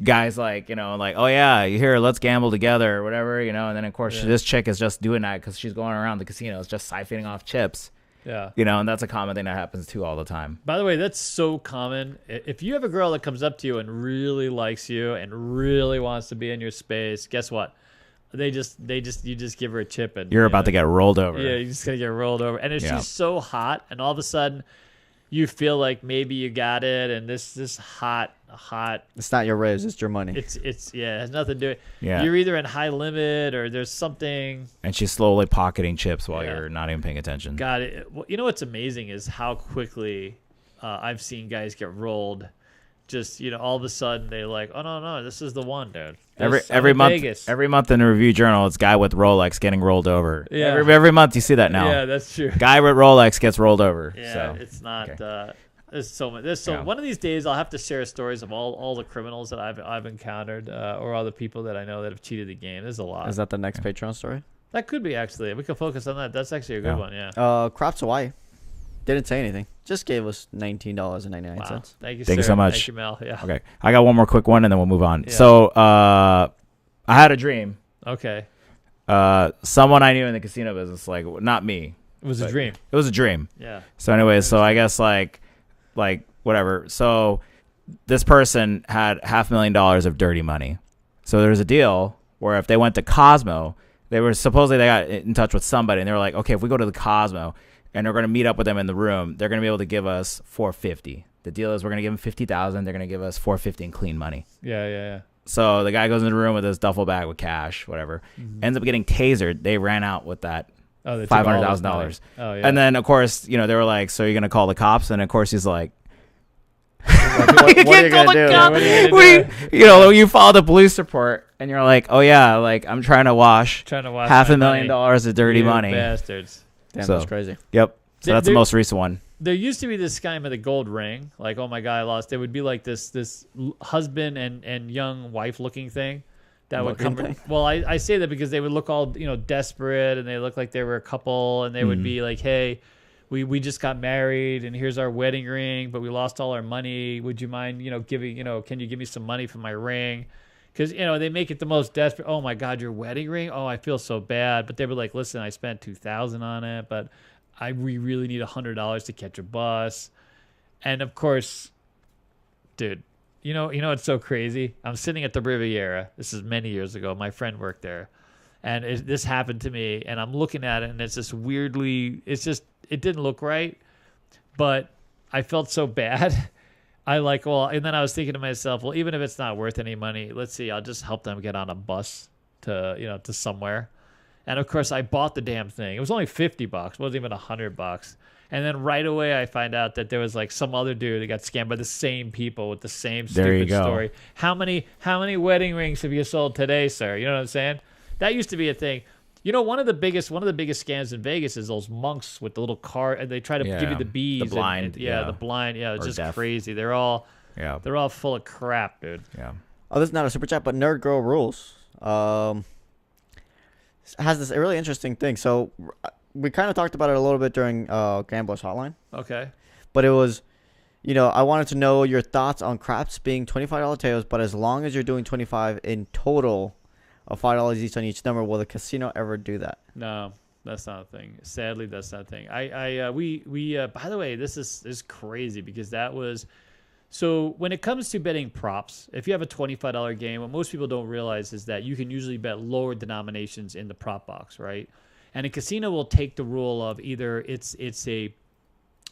Guys like, like, oh yeah, you here, let's gamble together or whatever, and then of course this chick is just doing that because she's going around the casinos just siphoning off chips. Yeah. And that's a common thing that happens too all the time. By the way, that's so common. If you have a girl that comes up to you and really likes you and really wants to be in your space, guess what? You just give her a chip and you're about to get rolled over. Yeah, you're just gonna get rolled over. And if Yeah. she's so hot, and all of a sudden you feel like maybe you got it, and this hot. It's not your raise, it's your money. It has nothing to do with it. Yeah. You're either in high limit or there's something. And she's slowly pocketing chips while Yeah. you're not even paying attention. God, you know what's amazing is how quickly I've seen guys get rolled. Just all of a sudden they're like, oh no, this is the one, dude. Every month in the review journal, it's guy with Rolex getting rolled over. Yeah. Every month you see that now. Yeah, that's true. Guy with Rolex gets rolled over. Yeah, So. it's not. Okay. There's so much. One of these days I'll have to share stories of all the criminals that I've encountered, or all the people that I know that have cheated the game. There's a lot. Is that the next Patreon story? That could be, actually. We could focus on that. That's actually a good one. Yeah. Crops Hawaii didn't say anything. Just gave us $19.99. Wow. Thank you. Thank you sir. so much. Thank you, Mel. Yeah. Okay, I got one more quick one and then we'll move on. Yeah. So I had a dream. Okay. Someone I knew in the casino business, like not me. It was a dream. It was a dream. Yeah. So anyways, so I guess like whatever. So this person had $500,000 of dirty money. So there was a deal where if they went to Cosmo, they got in touch with somebody and they were like, okay, if we go to the Cosmo and they're going to meet up with them in the room, they're going to be able to give us $450. The deal is we're going to give them $50,000. They're going to give us $450 in clean money. Yeah. So the guy goes in the room with his duffel bag with cash, whatever, ends up getting tasered. They ran out with that $500,000. Oh yeah. And then of course, they were like, so you're going to call the cops? And of course he's like, What are you going to do? Yeah, what are you gonna do? you file the police report and you're like, oh yeah, like I'm trying to wash $500,000 of dirty You money. bastards. Damn, So- that's crazy. Yep. So that's the There- most recent one. There used to be this guy with a gold ring. Like, oh my God, I lost. It would be like this husband and young wife looking thing that would come. Looking thing? Well, I say that because they would look all desperate and they look like they were a couple and they would be like, hey, we just got married and here's our wedding ring, but we lost all our money. Would you mind giving can you give me some money for my ring? Because they make it the most desperate. Oh my God, your wedding ring? Oh, I feel so bad. But they were like, listen, I spent $2,000 on it, but we really need $100 to catch a bus. And of course, dude, it's so crazy. I'm sitting at the Riviera. This is many years ago. My friend worked there, and this happened to me. And I'm looking at it, and it's just weirdly. It didn't look right, but I felt so bad. And then I was thinking to myself, well, even if it's not worth any money, let's see, I'll just help them get on a bus to somewhere. And of course, I bought the damn thing. It was only $50. It wasn't even $100. And then right away, I find out that there was like some other dude that got scammed by the same people with the same stupid story. How many wedding rings have you sold today, sir? You know what I'm saying? That used to be a thing. One of the biggest scams in Vegas is those monks with the little car, and they try to give you the beads. The blind. The blind. Yeah, it's just deaf. Crazy. They're all full of crap, dude. Yeah. Oh, this is not a super chat, but Nerd Girl Rules has this really interesting thing. So we kind of talked about it a little bit during Gambler's Hotline. Okay. But it was, I wanted to know your thoughts on craps being $25 tails, but as long as you're doing 25 in total of $5 each on each number, will the casino ever do that? No, that's not a thing. Sadly, that's not a thing. By the way, this is crazy because that was. So when it comes to betting props, if you have a $25 game, what most people don't realize is that you can usually bet lower denominations in the prop box, right? And a casino will take the rule of either it's a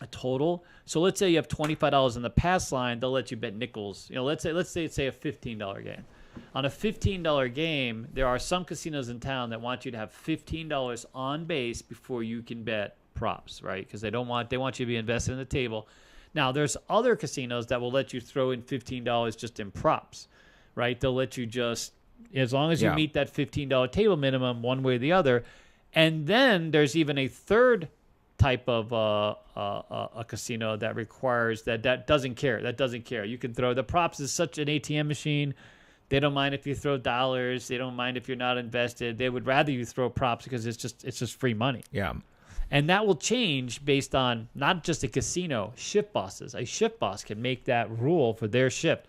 total. So let's say you have $25 in the pass line, they'll let you bet nickels. Let's say it's a $15 game. On a $15 game, there are some casinos in town that want you to have $15 on base before you can bet props, right? Because they want you to be invested in the table. Now, there's other casinos that will let you throw in $15 just in props, right? They'll let you just, as long as you meet that $15 table minimum one way or the other. And then there's even a third type of a casino that requires that doesn't care. That doesn't care. You can throw the props is such an ATM machine. They don't mind if you throw dollars. They don't mind if you're not invested. They would rather you throw props because it's just free money. Yeah. And that will change based on not just a casino, shift bosses. A shift boss can make that rule for their shift.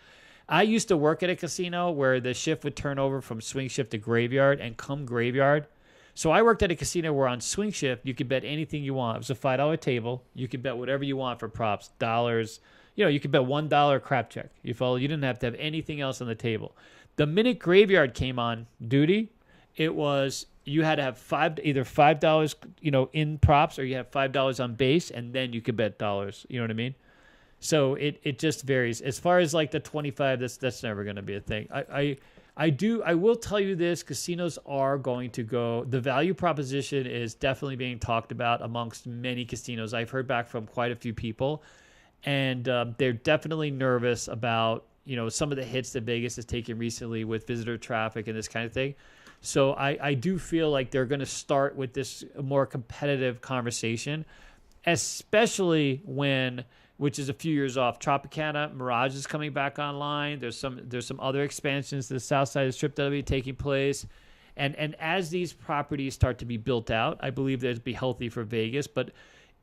I used to work at a casino where the shift would turn over from swing shift to graveyard, and come graveyard. So I worked at a casino where on swing shift, you could bet anything you want. It was a $5 table. You could bet whatever you want for props, dollars. You could bet $1 crap check. You follow? You didn't have to have anything else on the table. The minute graveyard came on duty, it was you had to have either $5, in props, or you have $5 on base, and then you could bet dollars. You know what I mean? So it just varies. As far as like the 25, that's never going to be a thing. I will tell you this: casinos are going to go. The value proposition is definitely being talked about amongst many casinos. I've heard back from quite a few people, and they're definitely nervous about some of the hits that Vegas has taken recently with visitor traffic and this kind of thing. So I do feel like they're going to start with this more competitive conversation, especially which is a few years off, Tropicana Mirage is coming back online. There's some other expansions to the south side of the strip that will be taking place. And as these properties start to be built out, I believe that it'll be healthy for Vegas, but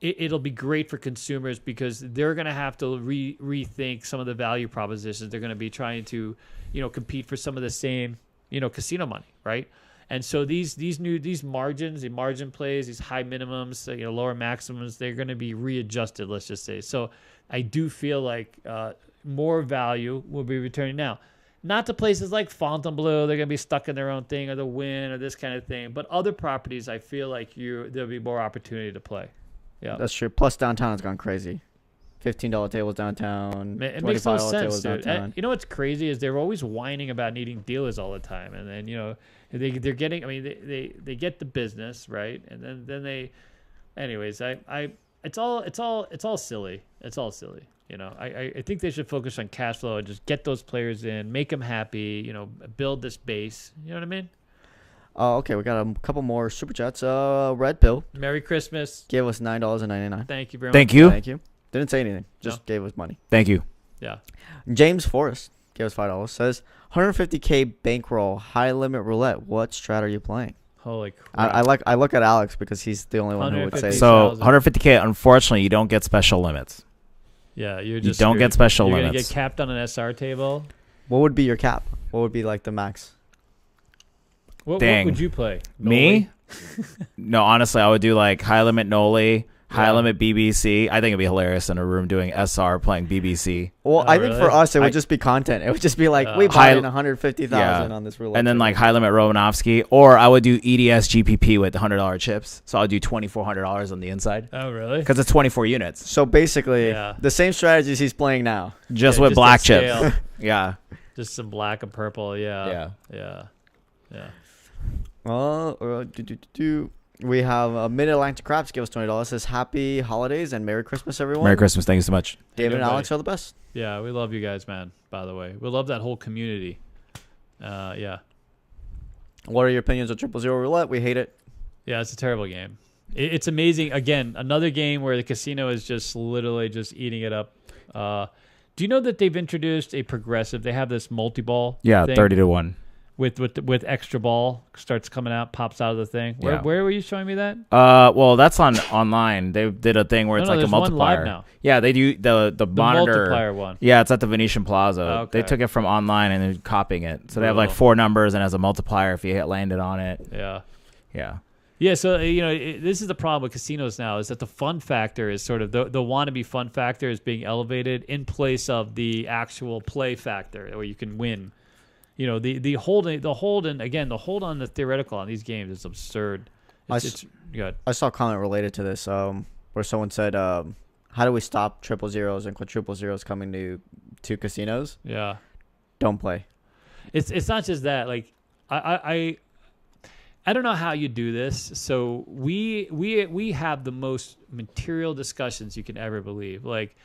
it'll be great for consumers because they're going to have to rethink some of the value propositions. They're going to be trying to, compete for some of the same, casino money, right? And so these margins, the margin plays, these high minimums, lower maximums, they're going to be readjusted, let's just say. So I do feel like more value will be returning now. Not to places like Fontainebleau, they're going to be stuck in their own thing, or the Wynn, or this kind of thing. But other properties, I feel like there'll be more opportunity to play. Yeah, that's true. Plus, downtown has gone crazy. $15 tables downtown. It makes no sense, dude. And you know what's crazy is they're always whining about needing dealers all the time, and then they're getting. I mean, they get the business right, and then they. Anyways, it's all silly. It's all silly. I think they should focus on cash flow and just get those players in, make them happy. Build this base. You know what I mean? Okay, we got a couple more super chats. Red Pill Merry Christmas. gave us $9.99. Thank you very much. Thank you. Thank you. Didn't say anything. Just gave us money. Thank you. Yeah. James Forrest gave us $5. Says 150K bankroll high limit roulette. What strat are you playing? Holy crap. I look at Alex because he's the only one who would say. So 150K. Unfortunately, you don't get special limits. Yeah, you don't get special You're limits. Gonna get capped on an SR table. What would be your cap? What would be like the max? What would you play? Me? No, honestly, I would do like high limit Noli, high limit BBC. I think it'd be hilarious in a room doing SR playing BBC. Well, I think for us it would just be content. It would just be like we bought in 150,000 on this roulette. And then like high limit Romanovsky, or I would do EDS GPP with $100 chips. So I'll do $2,400 on the inside. Oh, really? Because it's 24 units. So basically, the same strategies he's playing now, just with just black chips. Yeah. Just some black and purple. Yeah. We have Mid-Atlantic Craps give us $20. Says happy holidays and Merry Christmas, everyone. Merry Christmas. Thank you so much. David and everybody. Alex are the best. Yeah, we love you guys, man. By the way, we love that whole community. Yeah. What are your opinions of 000 Roulette? We hate it. Yeah, it's a terrible game. It's amazing. Again, another game where the casino is just literally just eating it up. Do you know that they've introduced a progressive? They have this multi-ball. Yeah, thing 30-1. With extra ball starts coming out, pops out of the thing. Where were you showing me that? Well, that's online. They did a thing where it's like a there's one multiplier. live now. Yeah, they do the monitor. Multiplier one. Yeah, it's at the Venetian Plaza. Oh, okay. They took it from online and they're copying it. So they have like Cool. 4 numbers and as a multiplier if you hit landed on it. Yeah. Yeah. Yeah, so this is the problem with casinos now, is that the fun factor is sort of the wannabe fun factor is being elevated in place of the actual play factor where you can win. The hold on the theoretical on these games is absurd. It's good. I saw a comment related to this where someone said, how do we stop 000s and quadruple zeros coming to casinos? Yeah. Don't play. It's not just that. Like I don't know how you do this. So we have the most material discussions you can ever believe. Like,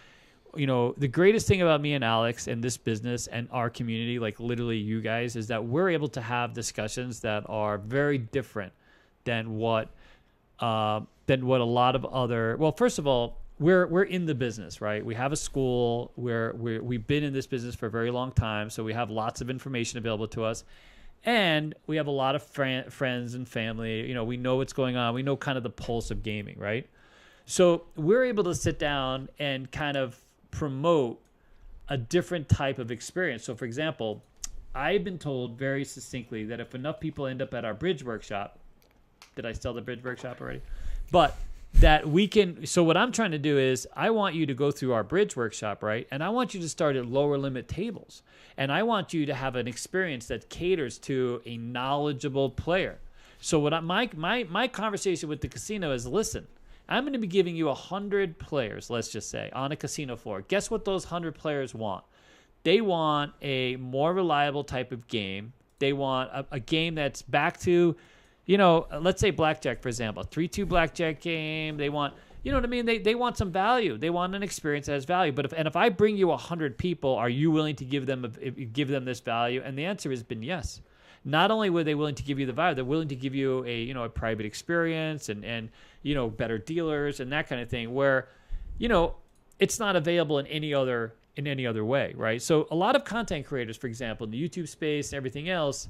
the greatest thing about me and Alex and this business and our community, like literally you guys, is that we're able to have discussions that are very different than what a lot of other. Well, first of all, we're in the business, right? We have a school where we've been in this business for a very long time, so we have lots of information available to us. And we have a lot of friends and family. We know what's going on. We know kind of the pulse of gaming, right? So we're able to sit down and kind of promote a different type of experience. So, for example, I've been told very succinctly that if enough people end up at our bridge workshop, did I sell the bridge workshop already? But that we can. So what I'm trying to do is I want you to go through our bridge workshop, right? And I want you to start at lower limit tables. And I want you to have an experience that caters to a knowledgeable player. So what my conversation with the casino is, listen, I'm going to be giving you 100 players, let's just say, on a casino floor. Guess what those 100 players want? They want a more reliable type of game. They want a game that's back to, let's say blackjack, for example, a 3-2 blackjack game. They want, you know what I mean? They want some value. They want an experience that has value. But if I bring you 100 people, are you willing to give them this value? And the answer has been yes. Not only were they willing to give you the value, they're willing to give you a private experience and better dealers and that kind of thing where, it's not available in any other way, right? So a lot of content creators, for example, in the YouTube space and everything else,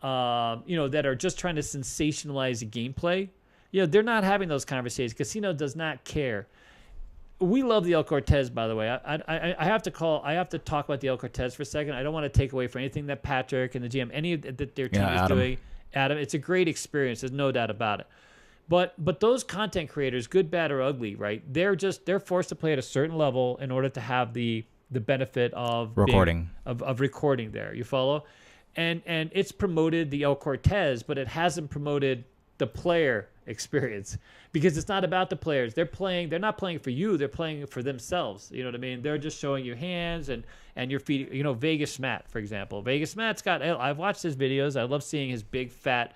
that are just trying to sensationalize the gameplay, they're not having those conversations. Casino does not care. We love the El Cortez, by the way. I have to talk about the El Cortez for a second. I don't want to take away from anything that Patrick and the GM, any of that their team is doing. Adam, it's a great experience. There's no doubt about it. But those content creators, good, bad, or ugly, right? They're forced to play at a certain level in order to have the benefit of recording of recording there. You follow? And it's promoted the El Cortez, but it hasn't promoted the player experience because it's not about the players. They're not playing for you. They're playing for themselves. You know what I mean? They're just showing you hands and your feet. Vegas Matt, for example. Vegas Matt's I've watched his videos. I love seeing his big fat,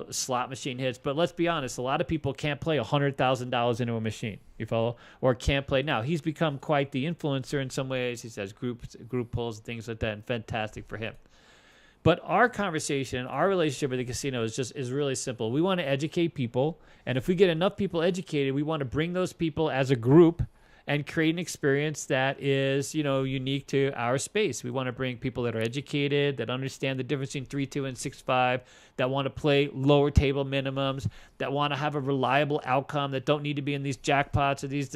slot machine hits. But let's be honest, a lot of people can't play $100,000 into a machine. You follow? Or can't play. Now, he's become quite the influencer in some ways. He says group pulls and things like that, and fantastic for him. But our conversation, our relationship with the casino is really simple. We want to educate people, and if we get enough people educated, we want to bring those people as a group and create an experience that is, unique to our space. We want to bring people that are educated, that understand the difference between 3-2 and 6-5, that want to play lower table minimums, that want to have a reliable outcome, that don't need to be in these jackpots or these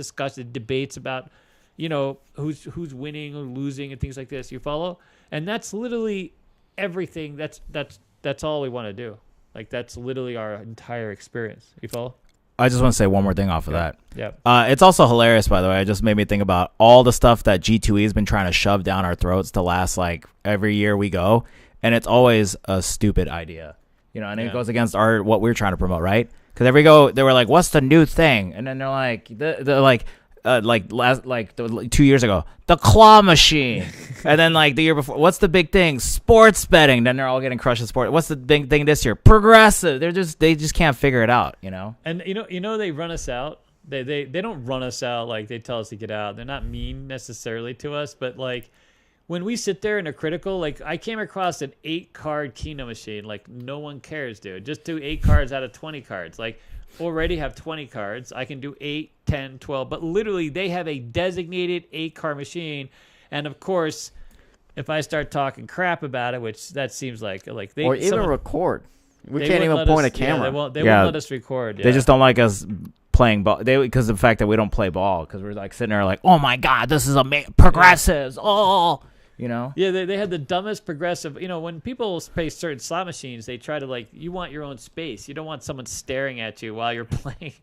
debates about, who's winning or losing and things like this. You follow? And that's literally everything. That's all we want to do. Like, that's literally our entire experience. You follow? I just want to say one more thing off of that. Yeah. It's also hilarious, by the way. It just made me think about all the stuff that G2E has been trying to shove down our throats the last, every year we go. And it's always a stupid idea. And it goes against what we're trying to promote, right? Because every go, they were like, what's the new thing? And then they're like, like 2 years ago, the claw machine, and then like the year before, what's the big thing? Sports betting. Then they're all getting crushed in sport. What's the big thing this year? Progressive. They just can't figure it out, you know. And you know they run us out. They don't run us out like they tell us to get out. They're not mean necessarily to us, but like when we sit there and are critical, like I came across an 8-card Keno machine. Like no one cares, dude. Just do 8 cards out of 20 cards. Like already have 20 cards. I can do 8, 10, 12. But literally they have a designated 8-card machine. And of course, if I start talking crap about it, which that seems like they or even record. We can't even point a camera. Yeah, they won't let us record. Yeah. They just don't like us playing ball. Because of the fact that we don't play ball. Because we're like sitting there like, oh my God, this is progressives. Oh. You know? Yeah, they had the dumbest progressive. You know, when people play certain slot machines, they try to like, you want your own space. You don't want someone staring at you while you're playing.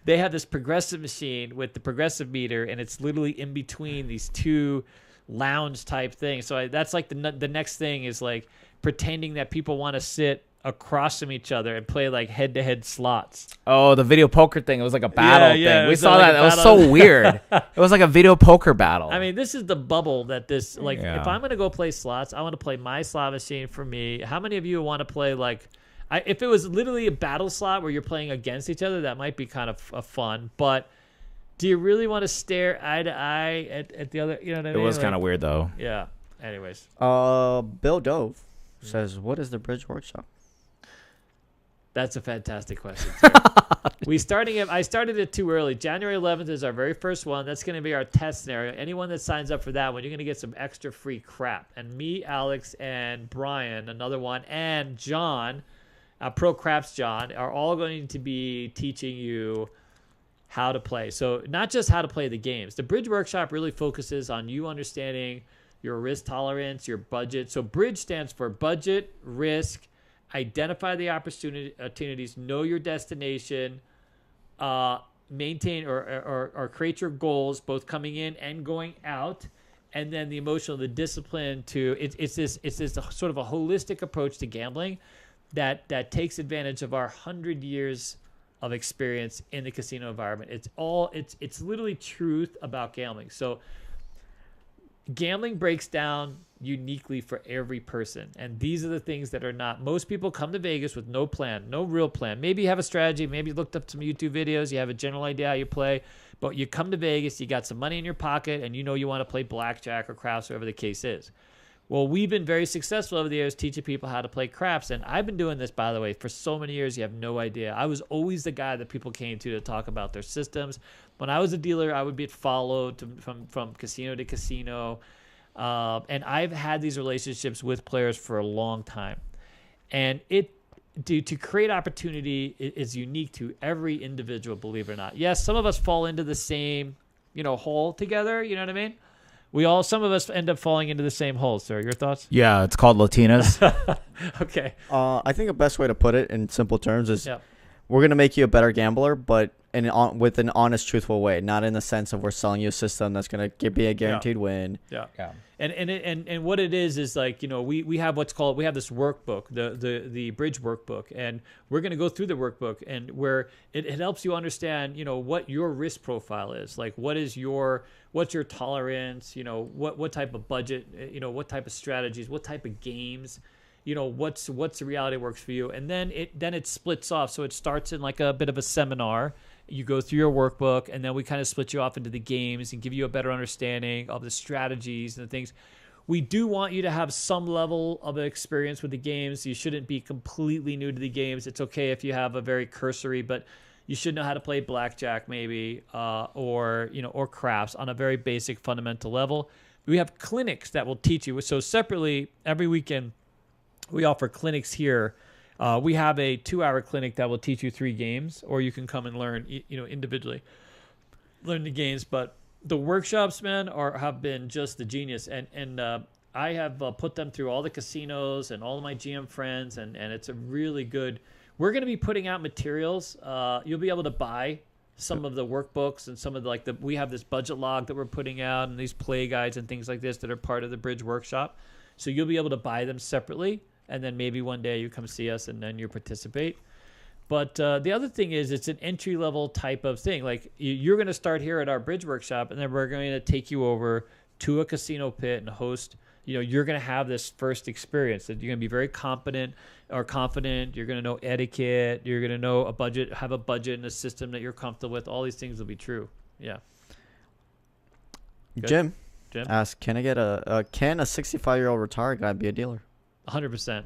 They have this progressive machine with the progressive meter, and it's literally in between these two lounge type things. So that's like the next thing is like pretending that people want to sit across from each other and play like head-to-head slots. Oh, the video poker thing. It was like a battle thing. We saw that. Like it was so weird. It was like a video poker battle. I mean, this is the bubble that this, like, if I'm going to go play slots, I want to play my slot machine for me. How many of you want to play, like, if it was literally a battle slot where you're playing against each other, that might be kind of fun. But do you really want to stare eye to eye at the other, you know what I mean? It was like, kind of weird, though. Yeah. Anyways. Bill Dove says, what is the Bridge Workshop? That's a fantastic question. I started it too early. January 11th is our very first one. That's going to be our test scenario. Anyone that signs up for that one, you're going to get some extra free crap. And me, Alex, and Brian, another one, and John, Pro Craps John, are all going to be teaching you how to play. So not just how to play the games. The Bridge Workshop really focuses on you understanding your risk tolerance, your budget. So Bridge stands for budget, risk, identify the opportunities, know your destination, maintain or create your goals, both coming in and going out, and then the emotional, the discipline to it's this sort of a holistic approach to gambling that takes advantage of our 100 years of experience in the casino environment. It's literally truth about gambling. So gambling breaks down uniquely for every person, and these are the things that are not. Most people come to Vegas with no plan, no real plan. Maybe you have a strategy, maybe you looked up some YouTube videos, you have a general idea how you play, but you come to Vegas, you got some money in your pocket, and you know you want to play blackjack or craps, whatever the case is. Well, we've been very successful over the years teaching people how to play craps, and I've been doing this, by the way, for so many years. You have no idea. I was always the guy that people came to talk about their systems. When I was a dealer, I would be followed from casino to casino. And I've had these relationships with players for a long time, and to create opportunity is unique to every individual, believe it or not. Yes, some of us fall into the same, hole together. You know what I mean? Some of us end up falling into the same hole. Sir, your thoughts? Yeah, it's called Latinas. Okay. I think the best way to put it in simple terms is we're going to make you a better gambler, but with an honest, truthful way, not in the sense of we're selling you a system that's going to be a guaranteed win. Yeah. And what it is like, we have we have this workbook, the Bridge workbook, and we're going to go through the workbook, and where it helps you understand, what your risk profile is, like what's your tolerance, what type of budget, what type of strategies, what type of games, what's the reality works for you. And then it splits off. So it starts in like a bit of a seminar. You go through your workbook, and then we kind of split you off into the games and give you a better understanding of the strategies and the things. We do want you to have some level of experience with the games. You shouldn't be completely new to the games. It's okay if you have a very cursory, but you should know how to play blackjack maybe, or craps on a very basic fundamental level. We have clinics that will teach you. So separately, every weekend, we offer clinics here. We have a 2-hour clinic that will teach you 3 games, or you can come and learn, individually, learn the games. But the workshops, man, have been just the genius. And I have put them through all the casinos and all of my GM friends, and it's a really good. We're going to be putting out materials. You'll be able to buy some of the workbooks and some of we have this budget log that we're putting out, and these play guides and things like this that are part of the Bridge Workshop. So you'll be able to buy them separately. And then maybe one day you come see us and then you participate. But the other thing is it's an entry-level type of thing. Like you're going to start here at our bridge workshop, and then we're going to take you over to a casino pit and host. You're going to have this first experience that you're going to be very confident. You're going to know etiquette. You're going to know have a budget and a system that you're comfortable with. All these things will be true. Yeah. Good. Jim asked, can a 65-year-old retired guy be a dealer? 100%.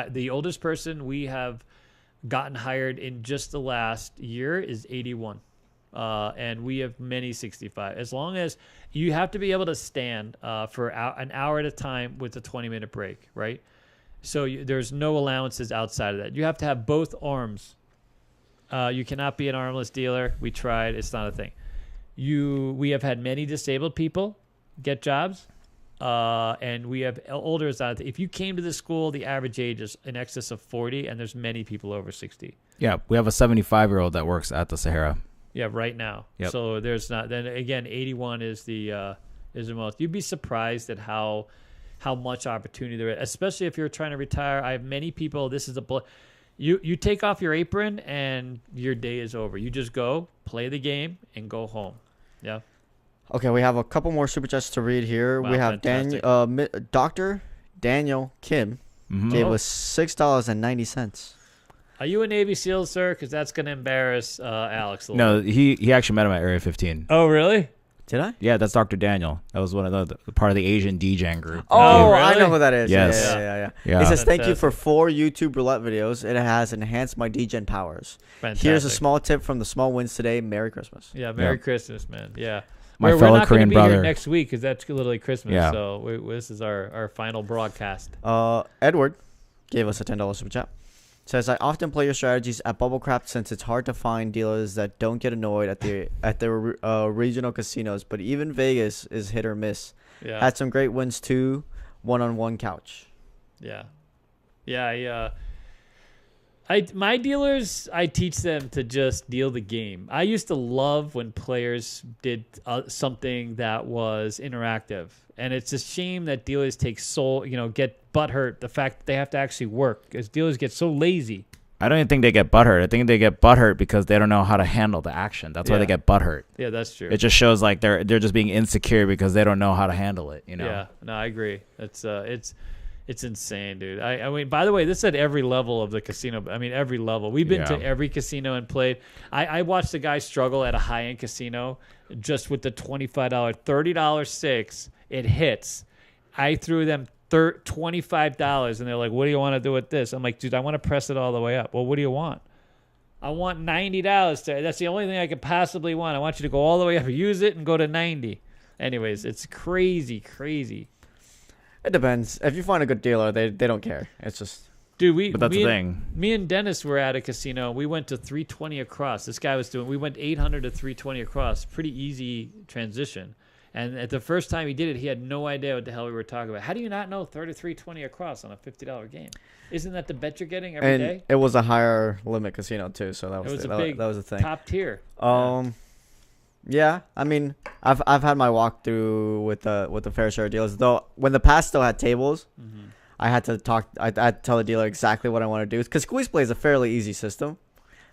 The oldest person we have gotten hired in just the last year is 81. And we have many 65. As long as you have to be able to stand for an hour at a time with a 20-minute break, right? So there's no allowances outside of that. You have to have both arms. You cannot be an armless dealer. We tried. It's not a thing. We have had many disabled people get jobs. And we have older. If you came to the school, the average age is in excess of 40, and there's many people over 60. Yeah, we have a 75-year-old that works at the Sahara. Yeah, right now. Yep. So there's not. Then again, 81 is the most. You'd be surprised at how much opportunity there is, especially if you're trying to retire. I have many people. This is you take off your apron and your day is over. You just go play the game and go home. Yeah. Okay, we have a couple more super chats to read here. Wow, we have Dr. Daniel Kim gave us $6.90. Are you a Navy SEAL, sir? Because that's going to embarrass Alex a little No, he actually met him at Area 15. Oh, really? Did I? Yeah, that's Dr. Daniel. That was one of the part of the Asian DJing group. Oh, really? I know who that is. Yes. Yeah. He says, thank you Fantastic. for 4 YouTube roulette videos. It has enhanced my DGen powers. Fantastic. Here's a small tip from the small wins today. Merry Christmas. Yeah, Merry Christmas, man. Yeah. My we're fellow not Korean be brother. Here next week because that's literally Christmas. Yeah. So this is our final broadcast. Edward gave us a $10 super chat. Says, I often play your strategies at Bubble Craft since it's hard to find dealers that don't get annoyed at the regional casinos, but even Vegas is hit or miss. Yeah. Had some great wins too, one-on-one couch. Yeah. Yeah. My dealers, I teach them to just deal the game. I used to love when players did something that was interactive. And it's a shame that dealers get butthurt, the fact that they have to actually work, because dealers get so lazy. I don't even think they get butthurt. I think they get butthurt because they don't know how to handle the action. That's why they get butthurt. Yeah, that's true. It just shows like they're just being insecure because they don't know how to handle it. Yeah, no, I agree. It's insane, dude. I mean, by the way, this is at every level of the casino. I mean, every level. We've been to every casino and played. I watched a guy struggle at a high-end casino just with the $25, $30 six. It hits. I threw them $25, and they're like, what do you want to do with this? I'm like, dude, I want to press it all the way up. Well, what do you want? I want $90. That's the only thing I could possibly want. I want you to go all the way up, use it, and go to 90. Anyways, it's crazy. It depends. If you find a good dealer, they don't care. It's just... Dude, but that's the thing. Me and Dennis were at a casino. We went to 320 across. This guy was we went 800 to 320 across. Pretty easy transition. And at the first time he did it, he had no idea what the hell we were talking about. How do you not know 320 across on a $50 game? Isn't that the bet you're getting every day? It was a higher limit casino too, so that was a thing. Top tier. Yeah, I mean, I've had my walkthrough with the fair share dealers. Though when the pass still had tables, I had to talk. I had to tell the dealer exactly what I want to do because Squeeze Play is a fairly easy system,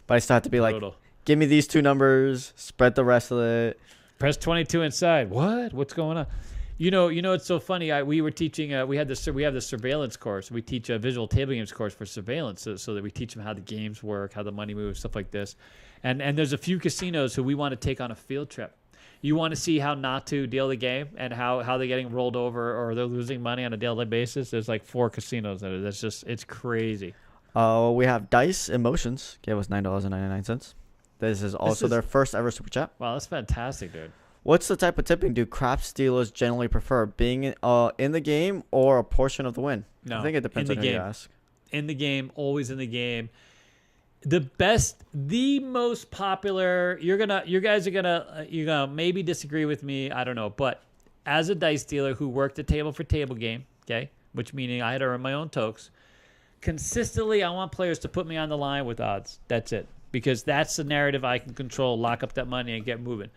but I still have to be Brutal. like, give me these 2 numbers, spread the rest of it. Press 22 inside. What? What's going on? You know, it's so funny. We were teaching. We have the surveillance course. We teach a visual table games course for surveillance, so that we teach them how the games work, how the money moves, stuff like this. And there's a few casinos who we want to take on a field trip. You want to see how not to deal the game and how they're getting rolled over or they're losing money on a daily basis. There's like 4 casinos that that's just it's crazy. We have Dice Emotions gave us $9.99. This is also their first ever super chat. Wow, that's fantastic, dude. What's the type of tipping do craps dealers generally prefer, being in the game or a portion of the win? No, I think it depends on who you ask. In the game, always in the game. The most popular. You're gonna maybe disagree with me. I don't know, but as a dice dealer who worked a table for table game, okay, which meaning I had to earn my own tokes. Consistently, I want players to put me on the line with odds. That's it. Because that's the narrative I can control, lock up that money, and get moving.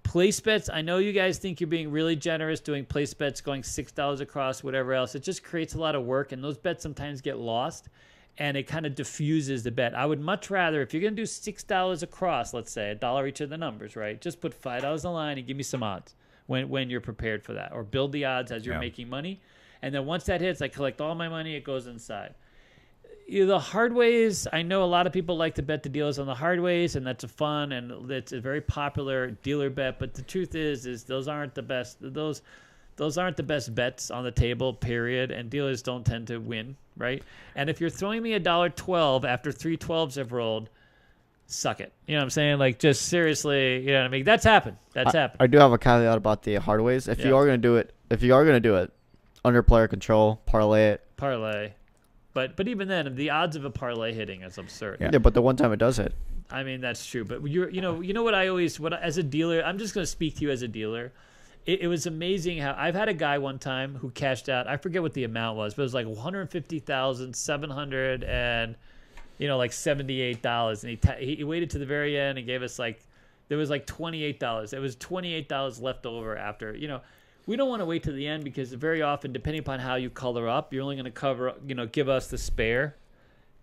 Place bets, I know you guys think you're being really generous doing place bets, going $6 across, whatever else. It just creates a lot of work, and those bets sometimes get lost. and it kind of diffuses the bet. I would much rather, if you're going to do $6 across, let's say, $1 each of the numbers, right? Just put $5 on the line and give me some odds when you're prepared for that. Or build the odds as you're making money. And then once that hits, I collect all my money, it goes inside. The hard ways, I know a lot of people like to bet the dealers on the hard ways, and that's a fun and it's a very popular dealer bet. But the truth is those aren't the best. Those aren't the best bets on the table, period. And dealers don't tend to win, right? And if you're throwing me $1.12 after 3 12s have rolled, suck it. You know what I'm saying? Like, just seriously, you know what I mean? That's happened. Happened. I do have a caveat about the hard ways. If you are gonna do it, under player control, parlay it. Parlay. But even then, the odds of a parlay hitting is absurd. Yeah, but the one time it does hit. I mean, that's true. But you know what as a dealer, I'm just going to speak to you as a dealer. It was amazing how I've had a guy one time who cashed out. I forget what the amount was, but it was like $150,700 and like $78. And he waited to the very end and gave us there was like $28. It was $28 left over after. We don't want to wait to the end because very often, depending upon how you color up, you're only going to give us the spare.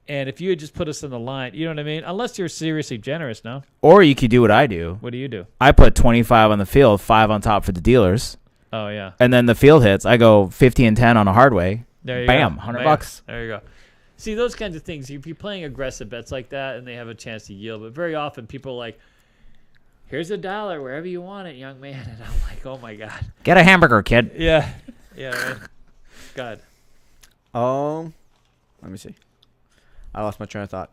And if you had just put us on the line, you know what I mean? Unless you're seriously generous, no? Or you could do what I do. What do you do? I put 25 on the field, 5 on top for the dealers. Oh, yeah. And then the field hits. I go 50 and 10 on a hard way. There you Bam, go. $100. There you go. See, those kinds of things, if you're playing aggressive bets like that and they have a chance to yield, but very often people are like, here's $1 wherever you want it, young man. And I'm like, oh, my God. Get a hamburger, kid. Yeah. Yeah, right. God. Let me see. I lost my train of thought.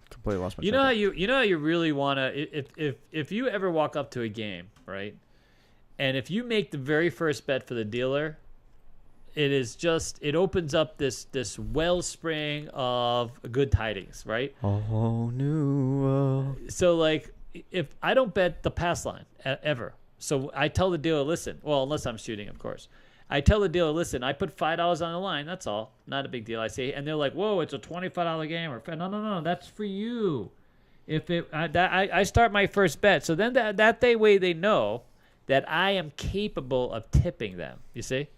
Completely lost my train You know of how thought. you really want to if you ever walk up to a game, right? And if you make the very first bet for the dealer, it opens up this wellspring of good tidings, right? Oh, new world. So like if I don't bet the pass line ever. So I tell the dealer, listen, well, unless I'm shooting, of course. I tell the dealer, listen, I put $5 on the line. That's all. Not a big deal. I say, and they're like, whoa, it's a $25 game. Or no, that's for you. I start my first bet. So then that way they know that I am capable of tipping them. You see?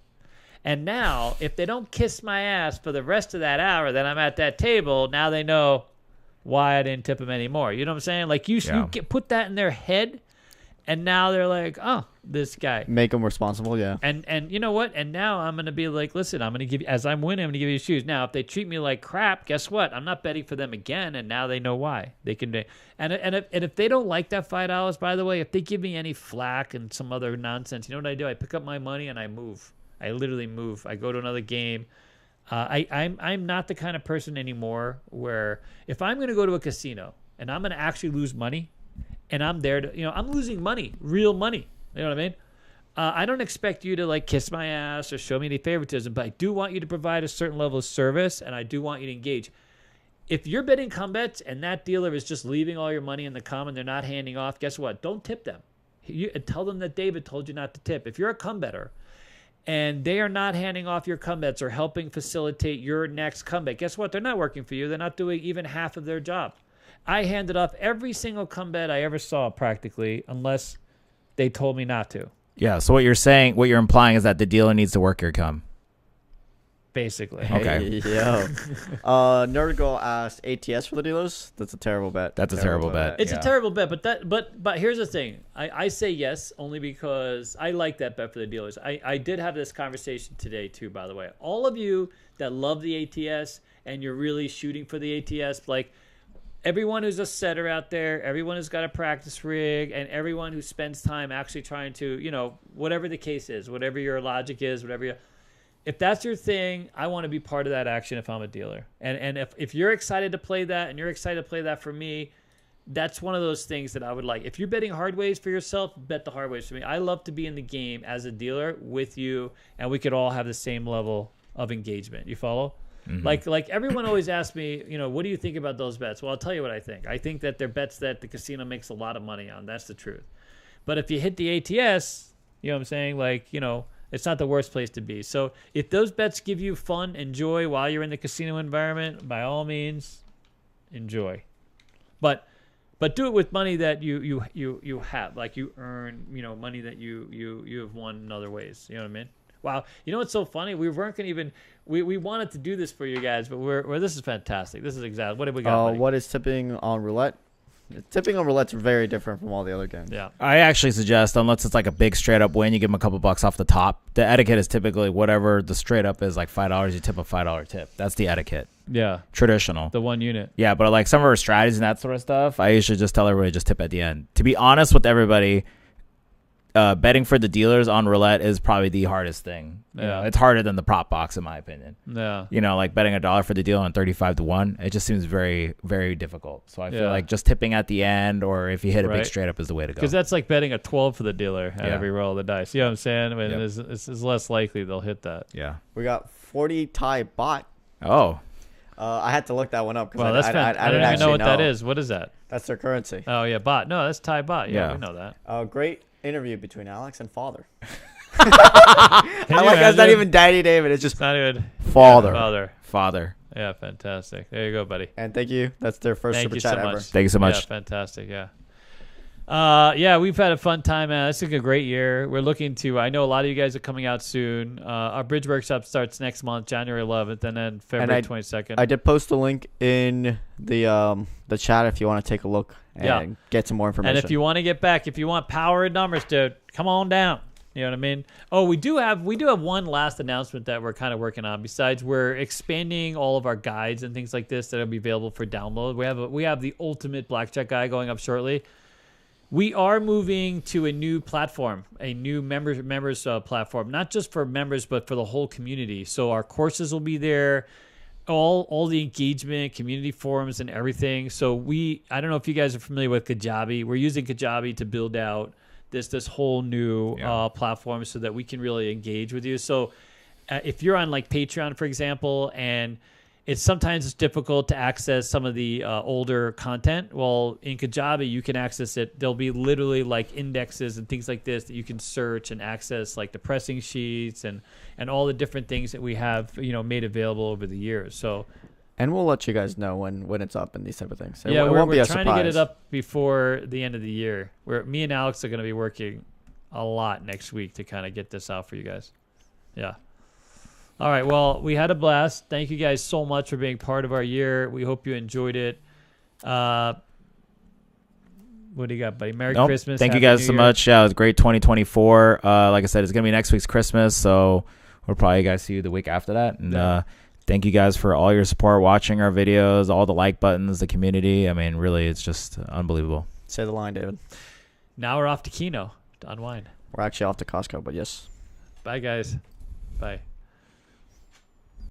And now, if they don't kiss my ass for the rest of that hour that I'm at that table, now they know why I didn't tip them anymore. You know what I'm saying? Like you put that in their head. And now they're like, oh, this guy. Make them responsible, yeah. And you know what? And now I'm going to be like, listen, I'm going to give you, as I'm winning, I'm going to give you shoes. Now, if they treat me like crap, guess what? I'm not betting for them again, and now they know why. They can, and if they don't like that $5, by the way, if they give me any flack and some other nonsense, you know what I do? I pick up my money and I move. I literally move. I go to another game. I'm not the kind of person anymore where if I'm going to go to a casino and I'm going to actually lose money, and I'm there to, I'm losing money, real money. You know what I mean? I don't expect you to like kiss my ass or show me any favoritism, but I do want you to provide a certain level of service, and I do want you to engage. If you're betting cum bets and that dealer is just leaving all your money in the cum and they're not handing off, guess what? Don't tip them. Tell them that David told you not to tip. If you're a cum better and they are not handing off your cum bets or helping facilitate your next cum bet, guess what? They're not working for you. They're not doing even half of their job. I handed off every single cum bet I ever saw practically, unless they told me not to. Yeah, so what you're implying is that the dealer needs to work your cum. Basically. Okay. Hey, yo. Nerdgirl asked ATS for the dealers. That's a terrible bet. That's a terrible bet. It's a terrible bet, but here's the thing. I say yes only because I like that bet for the dealers. I did have this conversation today too, by the way. All of you that love the ATS and you're really shooting for the ATS, like everyone who's a setter out there, everyone who's got a practice rig, and everyone who spends time actually trying to, whatever the case is, whatever your logic is, if that's your thing, I want to be part of that action if I'm a dealer. And if you're excited to play that and you're excited to play that for me, that's one of those things that I would like. If you're betting hard ways for yourself, bet the hard ways for me. I love to be in the game as a dealer with you, and we could all have the same level of engagement. You follow? Mm-hmm. Like everyone always asks me, what do you think about those bets? Well, I'll tell you what I think. I think that they're bets that the casino makes a lot of money on. That's the truth. But if you hit the ATS, you know what I'm saying? It's not the worst place to be. So if those bets give you fun and joy while you're in the casino environment, by all means, enjoy. But do it with money that you have, like you earn, money that you have won in other ways. You know what I mean? Wow. You know what's so funny? We weren't going to even we wanted to do this for you guys, but this is fantastic. This is exactly what have we got? What is tipping on roulette? Tipping on roulette's very different from all the other games. Yeah. I actually suggest, unless it's like a big straight up win, you give them a couple bucks off the top. The etiquette is typically whatever the straight up is, like $5, you tip a $5 tip. That's the etiquette. Yeah. Traditional. The 1 unit. Yeah, but like some of our strategies and that sort of stuff, I usually just tell everybody just tip at the end. To be honest with everybody, betting for the dealers on roulette is probably the hardest thing. You know, it's harder than the prop box, in my opinion. Yeah. You know, like betting $1 for the deal on 35-1, it just seems very, very difficult. So I feel like just tipping at the end, or if you hit a big straight up, is the way to go. Because that's like betting a 12 for the dealer at every roll of the dice. You know what I'm saying? I mean, it's less likely they'll hit that. Yeah. We got 40 tie bot. Oh. I had to look that one up because I don't even know what that is. What is that? That's their currency. Oh yeah, bot. No, that's Thai bot. Yeah, we know that. Great interview between Alex and father. I like that's not even Daddy David. It's just not even father. Yeah, fantastic. There you go, buddy. And thank you. That's their first super chat ever. Thank you so much. Yeah, fantastic. Yeah. We've had a fun time, man. This is a great year. We're looking to. I know a lot of you guys are coming out soon. Our bridge workshop starts next month, January 11th, and then February 22nd. I did post a link in the chat if you want to take a look and get some more information. And if you want to get back, if you want power and numbers, dude, come on down. You know what I mean? Oh, we do have one last announcement that we're kind of working on. Besides, we're expanding all of our guides and things like this that'll be available for download. We have the ultimate blackjack guide going up shortly. We are moving to a new platform, a new members platform, not just for members, but for the whole community. So our courses will be there, all the engagement, community forums, and everything. So I don't know if you guys are familiar with Kajabi. We're using Kajabi to build out this whole new platform so that we can really engage with you. So if you're on like Patreon, for example, and sometimes it's difficult to access some of the older content. Well, in Kajabi, you can access it. There'll be literally like indexes and things like this that you can search and access, like the pressing sheets and all the different things that we have, made available over the years. So, and we'll let you guys know when it's up and these type of things. Yeah, we're trying to get it up before the end of the year. Me and Alex are going to be working a lot next week to kind of get this out for you guys. Yeah. All right, well, we had a blast. Thank you guys so much for being part of our year. We hope you enjoyed it. What do you got, buddy? Merry Christmas. Thank you guys so much. Yeah, it was great 2024. Like I said, it's going to be next week's Christmas, so we'll probably guys see you the week after that. And thank you guys for all your support, watching our videos, all the like buttons, the community. I mean, really, it's just unbelievable. Say the line, David. Now we're off to Keno to unwind. We're actually off to Costco, but yes. Bye, guys. Bye.